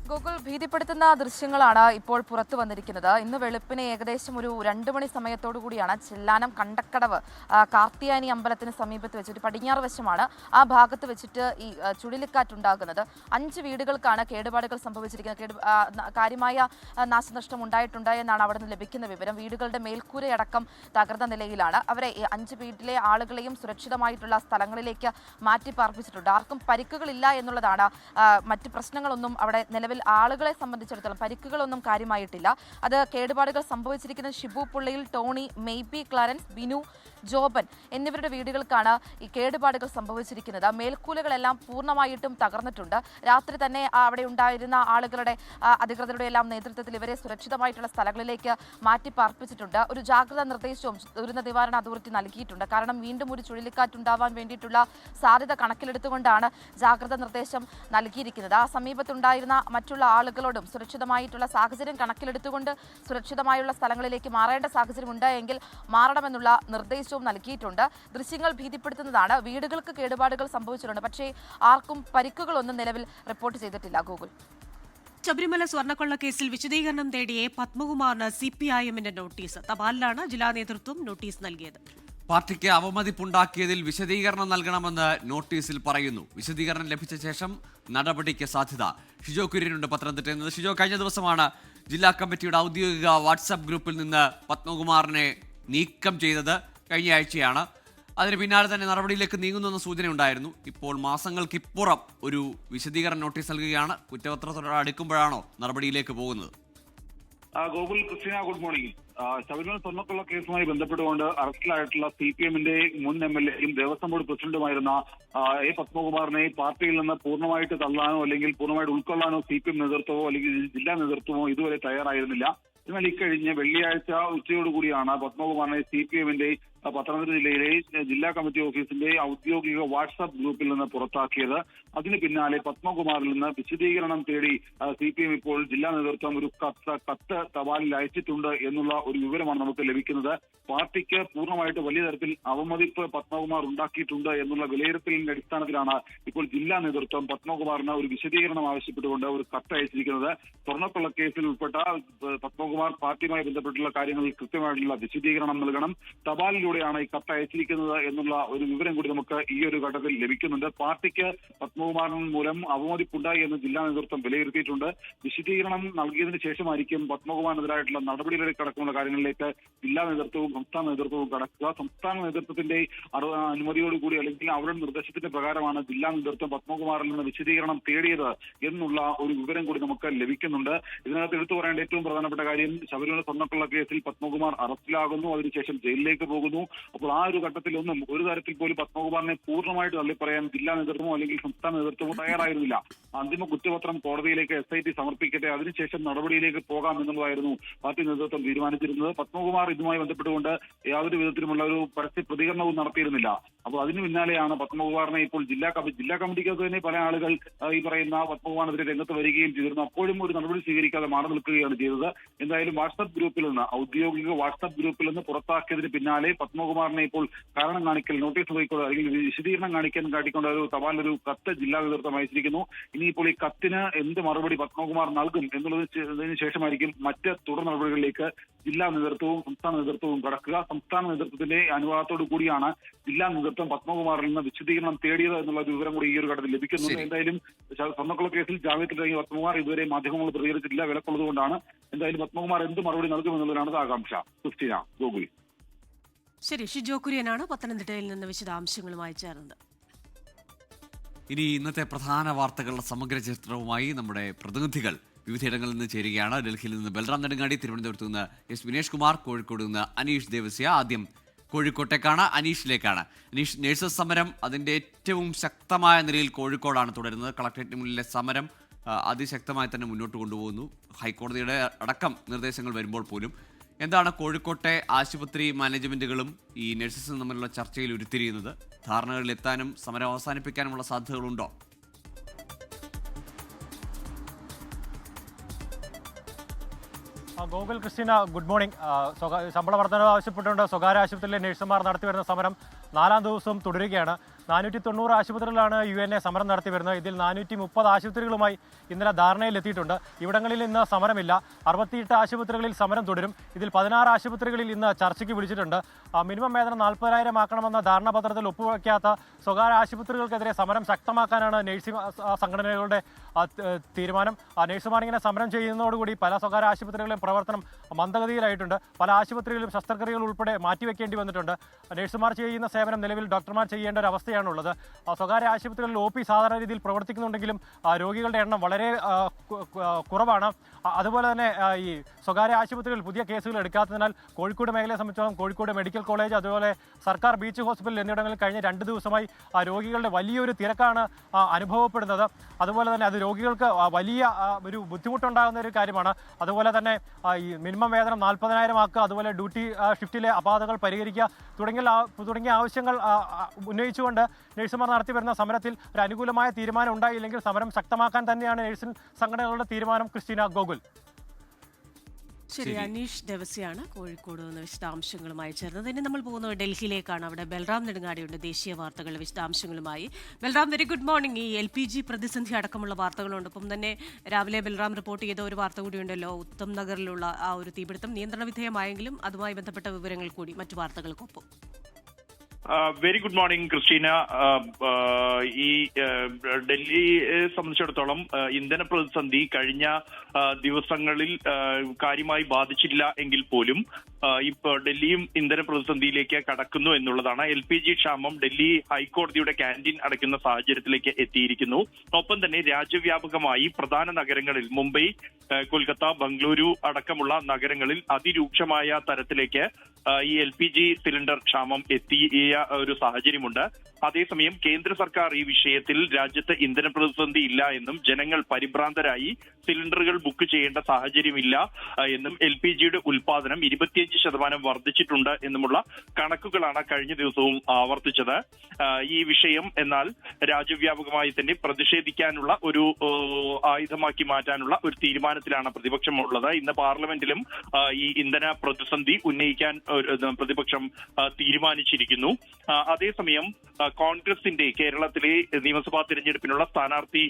ഗൂഗിൾ ഭീതിപ്പെടുത്തുന്ന ദൃശ്യങ്ങളാണ് ഇപ്പോൾ പുറത്തു വന്നിരിക്കുന്നത്. ഇന്ന് വെളുപ്പിന് ഏകദേശം ഒരു 2 മണി സമയത്തോടു കൂടിയാണ് ചെല്ലാനം കണ്ടക്കടവ് കാർത്തിയാനി അമ്പലത്തിന് സമീപത്ത് വെച്ച് ഒരു പടിഞ്ഞാറ് വശമാണ് ആ ഭാഗത്ത് വെച്ചിട്ട് ഈ ചുഴലിക്കാറ്റുണ്ടാകുന്നത്. 5 വീടുകൾക്കാണ് കേടുപാടുകൾ സംഭവിച്ചിരിക്കുന്നത്. കാര്യമായ നാശനഷ്ടം ഉണ്ടായിട്ടുണ്ട് എന്നാണ് അവിടെ നിന്ന് ലഭിക്കുന്ന വിവരം. വീടുകളുടെ മേൽക്കൂരയടക്കം തകർന്ന നിലയിലാണ്. അവരെ 5 വീട്ടിലെ ആളുകളെയും സുരക്ഷിതമായിട്ടുള്ള സ്ഥലങ്ങളിലേക്ക് മാറ്റി പാർപ്പിച്ചിട്ടുണ്ട്. ആർക്കും പരിക്കുകളില്ല എന്നുള്ളതാണ്. മറ്റ് പ്രശ്നങ്ങളൊന്നും അവിടെ നിലവിൽ ആളുകളെ സംബന്ധിച്ചിടത്തോളം പരിക്കുകളൊന്നും കാര്യമായിട്ടില്ല. അത് കേടുപാടുകൾ സംഭവിച്ചിരിക്കുന്ന ഷിബു പുള്ളിയിൽ, ടോണി, മെയ്ബി, ക്ലാരൻസ്, ബിനു, ജോബൻ എന്നിവരുടെ വീടുകൾക്കാണ് ഈ കേടുപാടുകൾ സംഭവിച്ചിരിക്കുന്നത്. മേൽക്കൂലകളെല്ലാം പൂർണ്ണമായിട്ടും തകർന്നിട്ടുണ്ട്. രാത്രി തന്നെ അവിടെ ഉണ്ടായിരുന്ന ആളുകളുടെ അധികൃതരുടെ എല്ലാം നേതൃത്വത്തിൽ ഇവരെ സുരക്ഷിതമായിട്ടുള്ള സ്ഥലങ്ങളിലേക്ക് മാറ്റി പാർപ്പിച്ചിട്ടുണ്ട്. ഒരു ജാഗ്രതാ നിർദ്ദേശവും ദുരന്ത നിവാരണ അതോറിറ്റി നൽകിയിട്ടുണ്ട്. കാരണം വീണ്ടും ഒരു ചുഴലിക്കാറ്റുണ്ടാവാൻ വേണ്ടിയിട്ടുള്ള സാധ്യത കണക്കിലെടുത്തുകൊണ്ടാണ് ജാഗ്രതാ നിർദ്ദേശം നൽകിയിരിക്കുന്നത്. ആ സമീപത്തുണ്ടായിരുന്ന മറ്റുള്ള ആളുകളോടും സുരക്ഷിതമായിട്ടുള്ള സാഹചര്യം കണക്കിലെടുത്തുകൊണ്ട് സുരക്ഷിതമായുള്ള സ്ഥലങ്ങളിലേക്ക് മാറേണ്ട സാഹചര്യം ഉണ്ടായെങ്കിൽ മാറണമെന്നുള്ള നിർദ്ദേശവും നൽകിയിട്ടുണ്ട്. ദൃശ്യങ്ങൾ ഭീതിപ്പെടുത്തുന്നതാണ്. വീടുകൾക്ക് കേടുപാടുകൾ സംഭവിച്ചിട്ടുണ്ട്. പക്ഷേ ആർക്കും പരിക്കുകളൊന്നും നിലവിൽ റിപ്പോർട്ട് ചെയ്തിട്ടില്ല. ഗൂഗിൾ. ശബരിമല സ്വർണ്ണക്കൊള്ള കേസിൽ വിശദീകരണം തേടിയ പത്മകുമാറിന് CPIM-ന്റെ നോട്ടീസ്. തപാലിലാണ് ജില്ലാ നേതൃത്വം നോട്ടീസ് നൽകിയത്. പാർട്ടിക്ക് അവമതിപ്പുണ്ടാക്കിയതിൽ വിശദീകരണം നൽകണമെന്ന് നോട്ടീസിൽ പറയുന്നു. വിശദീകരണം ലഭിച്ച ശേഷം നടപടിക്ക് സാധ്യത. ഷിജോ കുര്യനുണ്ട് പത്തനംതിട്ടയിൽ നിന്ന്. ഷിജോ, കഴിഞ്ഞ ദിവസമാണ് ജില്ലാ കമ്മിറ്റിയുടെ ഔദ്യോഗിക വാട്സാപ്പ് ഗ്രൂപ്പിൽ നിന്ന് പത്മകുമാറിനെ നീക്കം ചെയ്തത്. കഴിഞ്ഞ ആഴ്ചയാണ്. അതിന് പിന്നാലെ തന്നെ നടപടിയിലേക്ക് നീങ്ങുന്നുവെന്ന സൂചനയുണ്ടായിരുന്നു. ഇപ്പോൾ മാസങ്ങൾക്കിപ്പുറം ഒരു വിശദീകരണ നോട്ടീസ് നൽകുകയാണ്. കുറ്റപത്രത്തോട് അടുക്കുമ്പോഴാണോ നടപടിയിലേക്ക് പോകുന്നത്? Gokul, Christina, good morning. Sabarimala സ്വർണ്ണക്കൊള്ള കേസുമായി ബന്ധപ്പെട്ടുകൊണ്ട് അറസ്റ്റിലായിട്ടുള്ള CPM-ന്റെ മുൻ MLA-യും ദേവസ്വം ബോർഡ് പ്രസിഡന്റുമായിരുന്ന A. പത്മകുമാറിനെ പാർട്ടിയിൽ നിന്ന് പൂർണ്ണമായിട്ട് തള്ളാനോ അല്ലെങ്കിൽ പൂർണ്ണമായിട്ട് ഉൾക്കൊള്ളാനോ CPM നേതൃത്വമോ അല്ലെങ്കിൽ ജില്ലാ നേതൃത്വമോ ഇതുവരെ തയ്യാറായിരുന്നില്ല. എന്നാൽ ഇക്കഴിഞ്ഞ വെള്ളിയാഴ്ച ഉച്ചയോടുകൂടിയാണ് പത്മകുമാറിനെ CPM-ന്റെ പത്തനംതിട്ട ജില്ലയിലെ ജില്ലാ കമ്മിറ്റി ഓഫീസിന്റെ ഔദ്യോഗിക വാട്സാപ്പ് ഗ്രൂപ്പിൽ നിന്ന് പുറത്താക്കിയത്. അതിന് പിന്നാലെ പത്മകുമാറിൽ നിന്ന് വിശദീകരണം തേടി CPM ഇപ്പോൾ ജില്ലാ നേതൃത്വം ഒരു കത്ത് തപാലിൽ അയച്ചിട്ടുണ്ട് എന്നുള്ള ഒരു വിവരമാണ് നമുക്ക് ലഭിക്കുന്നത്. പാർട്ടിക്ക് പൂർണ്ണമായിട്ട് വലിയ തരത്തിൽ അവമതിപ്പ് പത്മകുമാർ ഉണ്ടാക്കിയിട്ടുണ്ട് എന്നുള്ള വിലയിരുത്തലിന്റെ അടിസ്ഥാനത്തിലാണ് ഇപ്പോൾ ജില്ലാ നേതൃത്വം പത്മകുമാറിന് ഒരു വിശദീകരണം ആവശ്യപ്പെട്ടുകൊണ്ട് ഒരു കത്ത് അയച്ചിരിക്കുന്നത്. സ്വർണ്ണക്കൊള്ള കേസിൽ ഉൾപ്പെട്ട പത്മകുമാർ പാർട്ടിയുമായി ബന്ധപ്പെട്ടുള്ള കാര്യങ്ങളിൽ കൃത്യമായിട്ടുള്ള വിശദീകരണം നൽകണം. തപാലിലൂടെയാണ് ഈ കത്ത് അയച്ചിരിക്കുന്നത് എന്നുള്ള ഒരു വിവരം കൂടി നമുക്ക് ഈ ഒരു ഘട്ടത്തിൽ ലഭിക്കുന്നുണ്ട്. പാർട്ടിക്ക് പത്മകുമാറിന് മൂലം അവമതിപ്പുണ്ടായി എന്ന് ജില്ലാ നേതൃത്വം വിലയിരുത്തിയിട്ടുണ്ട്. വിശദീകരണം നൽകിയതിനു ശേഷമായിരിക്കും പത്മകുമാറിനെതിരായിട്ടുള്ള നടപടികളിലേക്ക് കടക്കുന്ന കാര്യങ്ങളിലേക്ക് ജില്ലാ നേതൃത്വവും സംസ്ഥാന നേതൃത്വവും കടക്കുക. സംസ്ഥാന നേതൃത്വത്തിന്റെ അനുമതിയോടുകൂടി അല്ലെങ്കിൽ അവരുടെ നിർദ്ദേശത്തിന്റെ പ്രകാരമാണ് ജില്ലാ നേതൃത്വം പത്മകുമാറിൽ നിന്ന് വിശദീകരണം തേടിയത് എന്നുള്ള ഒരു വിവരം കൂടി നമുക്ക് ലഭിക്കുന്നുണ്ട്. ഇതിനകത്ത് എടുത്തു പറയേണ്ട ഏറ്റവും പ്രധാനപ്പെട്ട കാര്യം, ശബരിമല സ്വർണ്ണക്കൊള്ള കേസിൽ പത്മകുമാർ അറസ്റ്റിലാകുന്നു, അതിനുശേഷം ജയിലിലേക്ക് പോകുന്നു. അപ്പോൾ ആ ഒരു ഘട്ടത്തിലൊന്നും ഒരു തരത്തിൽ പോലും പത്മകുമാറിനെ പൂർണ്ണമായിട്ട് തള്ളിപ്പറയാൻ ജില്ലാ നേതൃത്വമോ അല്ലെങ്കിൽ സംസ്ഥാന നേതൃത്വമോ തയ്യാറായിരുന്നില്ല. അന്തിമ കുറ്റപത്രം കോടതിയിലേക്ക് SIT സമർപ്പിക്കട്ടെ, അതിനുശേഷം നടപടിയിലേക്ക് പോകാം എന്നുള്ളതായിരുന്നു പാർട്ടി നേതൃത്വം തീരുമാനിച്ചിരുന്നത്. പത്മകുമാർ ഇതുമായി ബന്ധപ്പെട്ടുകൊണ്ട് യാതൊരു വിധത്തിലുമുള്ള ഒരു പരസ്യ പ്രതികരണവും നടത്തിയിരുന്നില്ല. അപ്പോൾ അതിന് പിന്നാലെയാണ് പത്മകുമാറിനെ ഇപ്പോൾ ജില്ലാ കമ്മിറ്റിക്കകത്ത് തന്നെ പല ആളുകൾ ഈ പറയുന്ന പത്മകുമാറിനെതിരെ രംഗത്ത് വരികയും ചെയ്തിരുന്നു. അപ്പോഴും ഒരു നടപടി സ്വീകരിക്കാതെ മാറി നിൽക്കുകയാണ് ചെയ്തത്. എന്തായാലും വാട്സാപ്പ് ഗ്രൂപ്പിൽ നിന്ന് ഔദ്യോഗിക വാട്സാപ്പ് ഗ്രൂപ്പിൽ നിന്ന് പുറത്താക്കിയതിന് പിന്നാലെ പത്മകുമാറിനെ ഇപ്പോൾ കാരണം കാണിക്കൽ നോട്ടീസ് പോയിക്കൊണ്ട് അല്ലെങ്കിൽ വിശദീകരണം കാട്ടിക്കൊണ്ട് ഒരു തപാലൊരു കത്ത് ജില്ലാ നേതൃത്വം അയച്ചിരിക്കുന്നു. ഇനിയിപ്പോൾ ഈ കത്തിന് എന്ത് മറുപടി പത്മകുമാർ നൽകും എന്നുള്ളതിന് ശേഷമായിരിക്കും മറ്റ് തുടർ നടപടികളിലേക്ക് ജില്ലാ നേതൃത്വവും സംസ്ഥാന നേതൃത്വവും കടക്കുക. സംസ്ഥാന നേതൃത്വത്തിന്റെ അനുവാദത്തോടു കൂടിയാണ് ജില്ലാ നേതൃത്വം പത്മകുമാറിൽ നിന്ന് വിശദീകരണം തേടിയത് എന്നുള്ള വിവരം കൂടി ഈ ഒരു ഘട്ടത്തിൽ ലഭിക്കുന്നുണ്ട്. എന്തായാലും സ്വർണ്ണക്കൊള്ള കേസിൽ ജാമ്യത്തിലിറങ്ങിയ പത്മകുമാർ ഇതുവരെ മാധ്യമങ്ങൾ പ്രതികരിച്ചിട്ടില്ല. വിലക്കുള്ളതുകൊണ്ടാണ്. എന്തായാലും പത്മകുമാർ എന്ത് മറുപടി നൽകുമെന്നുള്ളതാണ് ആകാംക്ഷ. ക്രിസ്റ്റീന, ഗോകുൽ. ശരി, ഷിജോ കുര്യനാണ് പത്തനംതിട്ടയിൽ നിന്ന് വിശദാംശങ്ങളുമായി ചേർന്നത്. ഇനി ഇന്നത്തെ പ്രധാന വാർത്തകളുടെ സമഗ്ര ചിത്രവുമായി നമ്മുടെ പ്രതിനിധികൾ വിവിധയിടങ്ങളിൽ നിന്ന് ചേരുകയാണ്. ഡൽഹിയിൽ നിന്ന് ബൽറാം നെടുങ്ങാടി, തിരുവനന്തപുരത്ത് നിന്ന് S. വിനേഷ് കുമാർ, കോഴിക്കോട് നിന്ന് അനീഷ് ദേവസ്യ. ആദ്യം കോഴിക്കോട്ടേക്കാണ്, അനീഷിലേക്കാണ്. അനീഷ്, നേഴ്സസ് സമരം അതിൻ്റെ ഏറ്റവും ശക്തമായ നിലയിൽ കോഴിക്കോടാണ് തുടരുന്നത്. കളക്ടറേറ്റിന് മുന്നിലെ സമരം അതിശക്തമായി തന്നെ മുന്നോട്ട് കൊണ്ടുപോകുന്നു. ഹൈക്കോടതിയുടെ അടക്കം നിർദ്ദേശങ്ങൾ വരുമ്പോൾ പോലും. എന്താണ് കോഴിക്കോട്ടെ ആശുപത്രി മാനേജ്മെന്റുകളും ഈ നഴ്സസും തമ്മിലുള്ള ചർച്ചയിൽ ഉരുത്തിരിയുന്നത്? ധാരണകളിൽ എത്താനും സമരം അവസാനിപ്പിക്കാനുമുള്ള സാധ്യതകളുണ്ടോ? Gokul, Christina, good morning. ശമ്പള വർധന ആവശ്യപ്പെട്ടുകൊണ്ട് സ്വകാര്യ ആശുപത്രിയിലെ നഴ്സുമാർ നടത്തിവരുന്ന സമരം 4ാം ദിവസവും തുടരുകയാണ്. 490 ആശുപത്രികളിലാണ് UNA സമരം നടത്തി വരുന്നത്. ഇതിൽ 430 ആശുപത്രികളുമായി ഇന്നലെ ധാരണയിലെത്തിയിട്ടുണ്ട്. ഇവിടങ്ങളിൽ ഇന്ന് സമരമില്ല. 68 ആശുപത്രികളിൽ സമരം തുടരും. ഇതിൽ 16 ആശുപത്രികളിൽ ഇന്ന് ചർച്ചയ്ക്ക് വിളിച്ചിട്ടുണ്ട്. മിനിമം വേതനം 40,000 ആക്കണമെന്ന ധാരണാപത്രത്തിൽ ഒപ്പുവയ്ക്കാത്ത സ്വകാര്യ ആശുപത്രികൾക്കെതിരെ സമരം ശക്തമാക്കാനാണ് നഴ്സിംഗ് സംഘടനകളുടെ തീരുമാനം. നഴ്സുമാർ ഇങ്ങനെ സമരം ചെയ്യുന്നതോടുകൂടി പല സ്വകാര്യ ആശുപത്രികളിലും പ്രവർത്തനം മന്ദഗതിയിലായിട്ടുണ്ട്. പല ആശുപത്രികളിലും ശസ്ത്രക്രിയകൾ ഉൾപ്പെടെ മാറ്റിവെക്കേണ്ടി വന്നിട്ടുണ്ട്. നഴ്സുമാർ ചെയ്യുന്ന സേവനം നിലവിൽ ഡോക്ടർമാർ ചെയ്യേണ്ട ഒരു അവസ്ഥയാണുള്ളത്. സ്വകാര്യ ആശുപത്രികളിൽ OP സാധാരണ രീതിയിൽ പ്രവർത്തിക്കുന്നുണ്ടെങ്കിലും രോഗികളുടെ എണ്ണം വളരെ കുറവാണ്. അതുപോലെ തന്നെ ഈ സ്വകാര്യ ആശുപത്രികളിൽ പുതിയ കേസുകൾ എടുക്കാത്തതിനാൽ കോഴിക്കോട് മേഖലയെ സംബന്ധിച്ചോളം കോഴിക്കോട് മെഡിക്കൽ കോളേജ്, അതുപോലെ സർക്കാർ ബീച്ച് ഹോസ്പിറ്റൽ എന്നിവിടങ്ങളിൽ കഴിഞ്ഞ 2 ദിവസമായി രോഗികളുടെ വലിയൊരു തിരക്കാണ് അനുഭവപ്പെടുന്നത്. അതുപോലെ തന്നെ അത് രോഗികൾക്ക് വലിയ ഒരു ബുദ്ധിമുട്ടുണ്ടാകുന്ന ഒരു കാര്യമാണ്. അതുപോലെ തന്നെ ഈ മിനിമം വേതനം 40,000 ആക്കുക, അതുപോലെ ഡ്യൂട്ടി ഷിഫ്റ്റിലെ അപാകതകൾ പരിഹരിക്കുക തുടങ്ങിയ ആവശ്യങ്ങൾ ഉന്നയിച്ചുകൊണ്ട് നഴ്സുമാർ നടത്തിവരുന്ന സമരത്തിൽ ഒരു അനുകൂലമായ തീരുമാനം ഉണ്ടായില്ലെങ്കിൽ സമരം ശക്തമാക്കാൻ തന്നെയാണ് നഴ്സിംഗ് സംഘടനകളുടെ തീരുമാനം. ക്രിസ്റ്റീന, ഗോകുൽ. ശരി, അനീഷ് ദേവസ്യാണ് കോഴിക്കോട് നിന്ന് വിശദാംശങ്ങളുമായി ചേർന്നത്. ഇനി നമ്മൾ പോകുന്നത് ഡൽഹിയിലേക്കാണ്. അവിടെ ബൽറാം നെടുങ്ങാടിയുണ്ട് ദേശീയ വാർത്തകളുടെ വിശദാംശങ്ങളുമായി. Balram, very good morning. ഈ LPG പ്രതിസന്ധി അടക്കമുള്ള വാർത്തകളുണ്ട്. ഒപ്പം തന്നെ രാവിലെ ബൽറാം റിപ്പോർട്ട് ചെയ്ത ഒരു വാർത്ത കൂടിയുണ്ടല്ലോ, ഉത്തം നഗറിലുള്ള ആ ഒരു തീപിടുത്തം നിയന്ത്രണ വിധേയമായെങ്കിലും അതുമായി ബന്ധപ്പെട്ട വിവരങ്ങൾ കൂടി മറ്റു വാർത്തകൾക്കൊപ്പം. Very good morning Christina. ഈ ഡൽഹിയെ സംബന്ധിച്ചിടത്തോളം ഇന്ധന പ്രതിസന്ധി കഴിഞ്ഞ ദിവസങ്ങളിൽ കാര്യമായി ബാധിച്ചില്ല എങ്കിൽ പോലും ഇപ്പോൾ ഡൽഹിയും ഇന്ധന പ്രതിസന്ധിയിലേക്ക് കടക്കുന്നു എന്നുള്ളതാണ്. LPG ക്ഷാമം ഡൽഹി ഹൈക്കോടതിയുടെ ക്യാന്റീൻ അടയ്ക്കുന്ന സാഹചര്യത്തിലേക്ക് എത്തിയിരിക്കുന്നു. ഒപ്പം തന്നെ രാജ്യവ്യാപകമായി പ്രധാന നഗരങ്ങളിൽ മുംബൈ, കൊൽക്കത്ത, ബംഗളൂരു അടക്കമുള്ള നഗരങ്ങളിൽ അതിരൂക്ഷമായ തരത്തിലേക്ക് ഈ LPG സിലിണ്ടർ ക്ഷാമം എത്തിയ ഒരു സാഹചര്യമുണ്ട്. അതേസമയം കേന്ദ്ര സർക്കാർ ഈ വിഷയത്തിൽ രാജ്യത്ത് ഇന്ധന പ്രതിസന്ധി ഇല്ല എന്നും ജനങ്ങൾ പരിഭ്രാന്തരായി സിലിണ്ടറുകൾ ബുക്ക് ചെയ്യേണ്ട സാഹചര്യമില്ല എന്നും LPGയുടെ ഉൽപാദനം 25% വർദ്ധിച്ചിട്ടുണ്ട് എന്നുമുള്ള കണക്കുകളാണ് കഴിഞ്ഞ ദിവസവും ആവർത്തിച്ചത്. ഈ വിഷയം എന്നാൽ രാജ്യവ്യാപകമായി തന്നെ പ്രതിഷേധിക്കാനുള്ള ഒരു ആയുധമാക്കി മാറ്റാനുള്ള ഒരു തീരുമാനത്തിലാണ് പ്രതിപക്ഷമുള്ളത്. ഇന്ന് പാർലമെന്റിലും ഈ ഇന്ധന പ്രതിസന്ധി ഉന്നയിക്കാൻ പ്രതിപക്ഷം തീരുമാനിച്ചിരിക്കുന്നു. അതേസമയം കോൺഗ്രസിന്റെ കേരളത്തിലെ നിയമസഭാ തിരഞ്ഞെടുപ്പിനുള്ള സ്ഥാനാർത്ഥി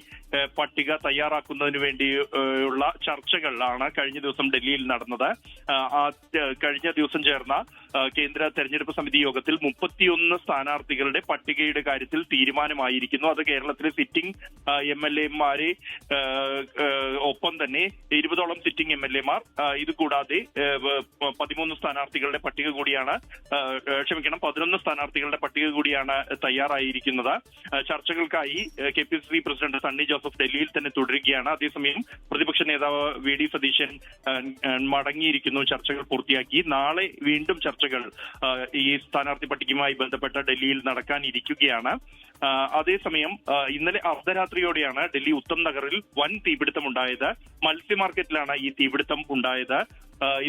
പട്ടിക തയ്യാറാക്കുന്നതിന് വേണ്ടിയുള്ള ചർച്ചകളാണ് കഴിഞ്ഞ ദിവസം ഡൽഹിയിൽ നടന്നത്. കഴിഞ്ഞ ദിവസം ചേർന്ന കേന്ദ്ര തെരഞ്ഞെടുപ്പ് സമിതി യോഗത്തിൽ 31 സ്ഥാനാർത്ഥികളുടെ പട്ടികയുടെ കാര്യത്തിൽ തീരുമാനമായിരിക്കുന്നു. അത് കേരളത്തിലെ സിറ്റിംഗ് MLA-മാരെ ഒപ്പം തന്നെ 20ഓളം സിറ്റിംഗ് MLA-മാർ, ഇതുകൂടാതെ 13 സ്ഥാനാർത്ഥികളുടെ പട്ടിക കൂടിയാണ് 11 സ്ഥാനാർത്ഥികളുടെ പട്ടിക കൂടിയാണ് തയ്യാറായിരിക്കുന്നത്. ചർച്ചകൾക്കായി KPCC പ്രസിഡന്റ് സണ്ണി ജോസഫ് ഡൽഹിയിൽ തന്നെ തുടരുകയാണ്. അതേസമയം പ്രതിപക്ഷ നേതാവ് VD സതീശൻ മടങ്ങിയിരിക്കുന്നു, ചർച്ചകൾ പൂർത്തിയാക്കി. നാളെ വീണ്ടും ചർച്ചകൾ ഈ സ്ഥാനാർത്ഥി പട്ടികയുമായി ബന്ധപ്പെട്ട ഡൽഹിയിൽ നടക്കാനിരിക്കുകയാണ്. അതേസമയം ഇന്നലെ അർദ്ധരാത്രിയോടെയാണ് ഡൽഹി ഉത്തം നഗറിൽ വൻ തീപിടുത്തമുണ്ടായത്. മത്സ്യ മാർക്കറ്റിലാണ് ഈ തീപിടുത്തം ഉണ്ടായത്.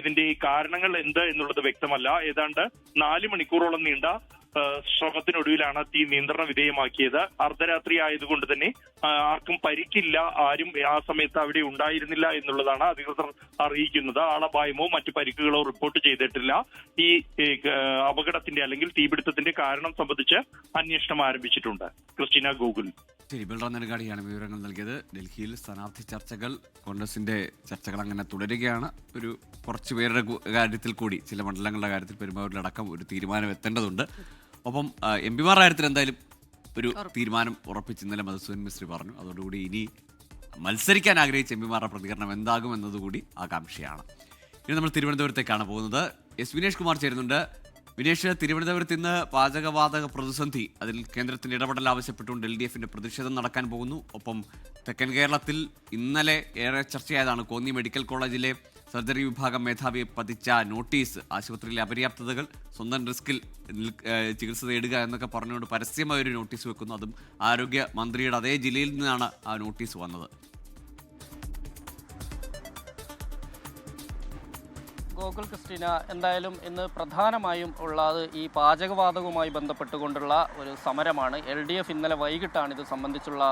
ഇതിന്റെ കാരണങ്ങൾ എന്ത് എന്നുള്ളത് വ്യക്തമല്ല. ഏതാണ്ട് 4 മണിക്കൂറോളം നീണ്ട ശ്രമത്തിനൊടുവിലാണ് തീ നിയന്ത്രണ വിധേയമാക്കിയത്. അർദ്ധരാത്രി ആയതുകൊണ്ട് തന്നെ ആർക്കും പരിക്കില്ല, ആരും ആ സമയത്ത് അവിടെ ഉണ്ടായിരുന്നില്ല എന്നുള്ളതാണ് അധികൃതർ അറിയിക്കുന്നത്. ആളപായമോ മറ്റു പരിക്കുകളോ റിപ്പോർട്ട് ചെയ്തിട്ടില്ല. ഈ അപകടത്തിന്റെ അല്ലെങ്കിൽ തീപിടുത്തത്തിന്റെ കാരണം സംബന്ധിച്ച് അന്വേഷണം ആരംഭിച്ചിട്ടുണ്ട്. Christina, Google. ശരി, ബൽറാം നെടുങ്ങാടിയാണ് വിവരങ്ങൾ നൽകിയത്. ഡൽഹിയിൽ സ്ഥാനാർത്ഥി ചർച്ചകൾ, കോൺഗ്രസിന്റെ ചർച്ചകൾ അങ്ങനെ തുടരുകയാണ്. ഒരു കുറച്ച് പേരുടെ കാര്യത്തിൽ കൂടി, ചില മണ്ഡലങ്ങളുടെ കാര്യത്തിൽ പെരുമ്പാവൂരിലടക്കം ഒരു തീരുമാനം എത്തേണ്ടതുണ്ട്. ഒപ്പം MP-മാരുടെ കാര്യത്തിൽ എന്തായാലും ഒരു തീരുമാനം ഉറപ്പിച്ച് ഇന്നലെ മധുസൂദൻ മിസ്ത്രി പറഞ്ഞു. അതോടുകൂടി ഇനി മത്സരിക്കാൻ ആഗ്രഹിച്ച MP-മാരുടെ പ്രതികരണം എന്താകും എന്നതുകൂടി ആകാംക്ഷയാണ്. ഇനി നമ്മൾ തിരുവനന്തപുരത്തേക്കാണ് പോകുന്നത്. വിനേഷ് കുമാർ ചേരുന്നുണ്ട്. വിനേഷ്, തിരുവനന്തപുരത്ത് ഇന്ന് പാചകവാതക പ്രതിസന്ധി, അതിൽ കേന്ദ്രത്തിന്റെ ഇടപെടൽ ആവശ്യപ്പെട്ടുകൊണ്ട് LDF-ന്റെ പ്രതിഷേധം നടക്കാൻ പോകുന്നു. ഒപ്പം തെക്കൻ കേരളത്തിൽ ഇന്നലെ ഏറെ ചർച്ചയായതാണ് കോന്നി മെഡിക്കൽ കോളേജിലെ സർജറി വിഭാഗം മേധാവിയെ പതിച്ച നോട്ടീസ്. ആശുപത്രിയിലെ അപര്യാപ്തതകൾ, സ്വന്തം റിസ്കിൽ ചികിത്സ തേടുക എന്നൊക്കെ പറഞ്ഞുകൊണ്ട് പരസ്യമായ ഒരു നോട്ടീസ് വെക്കുന്നു. അതും ആരോഗ്യ മന്ത്രിയുടെ അതേ ജില്ലയിൽ നിന്നാണ് ആ നോട്ടീസ് വന്നത്. ഗോകുൽ, ക്രിസ്റ്റീന, എന്തായാലും ഇന്ന് പ്രധാനമായും ഉള്ളത് ഈ പാചകവാതകവുമായി ബന്ധപ്പെട്ടുകൊണ്ടുള്ള ഒരു സമരമാണ്. LDF ഇന്നലെ വൈകിട്ടാണ് ഇത് സംബന്ധിച്ചുള്ള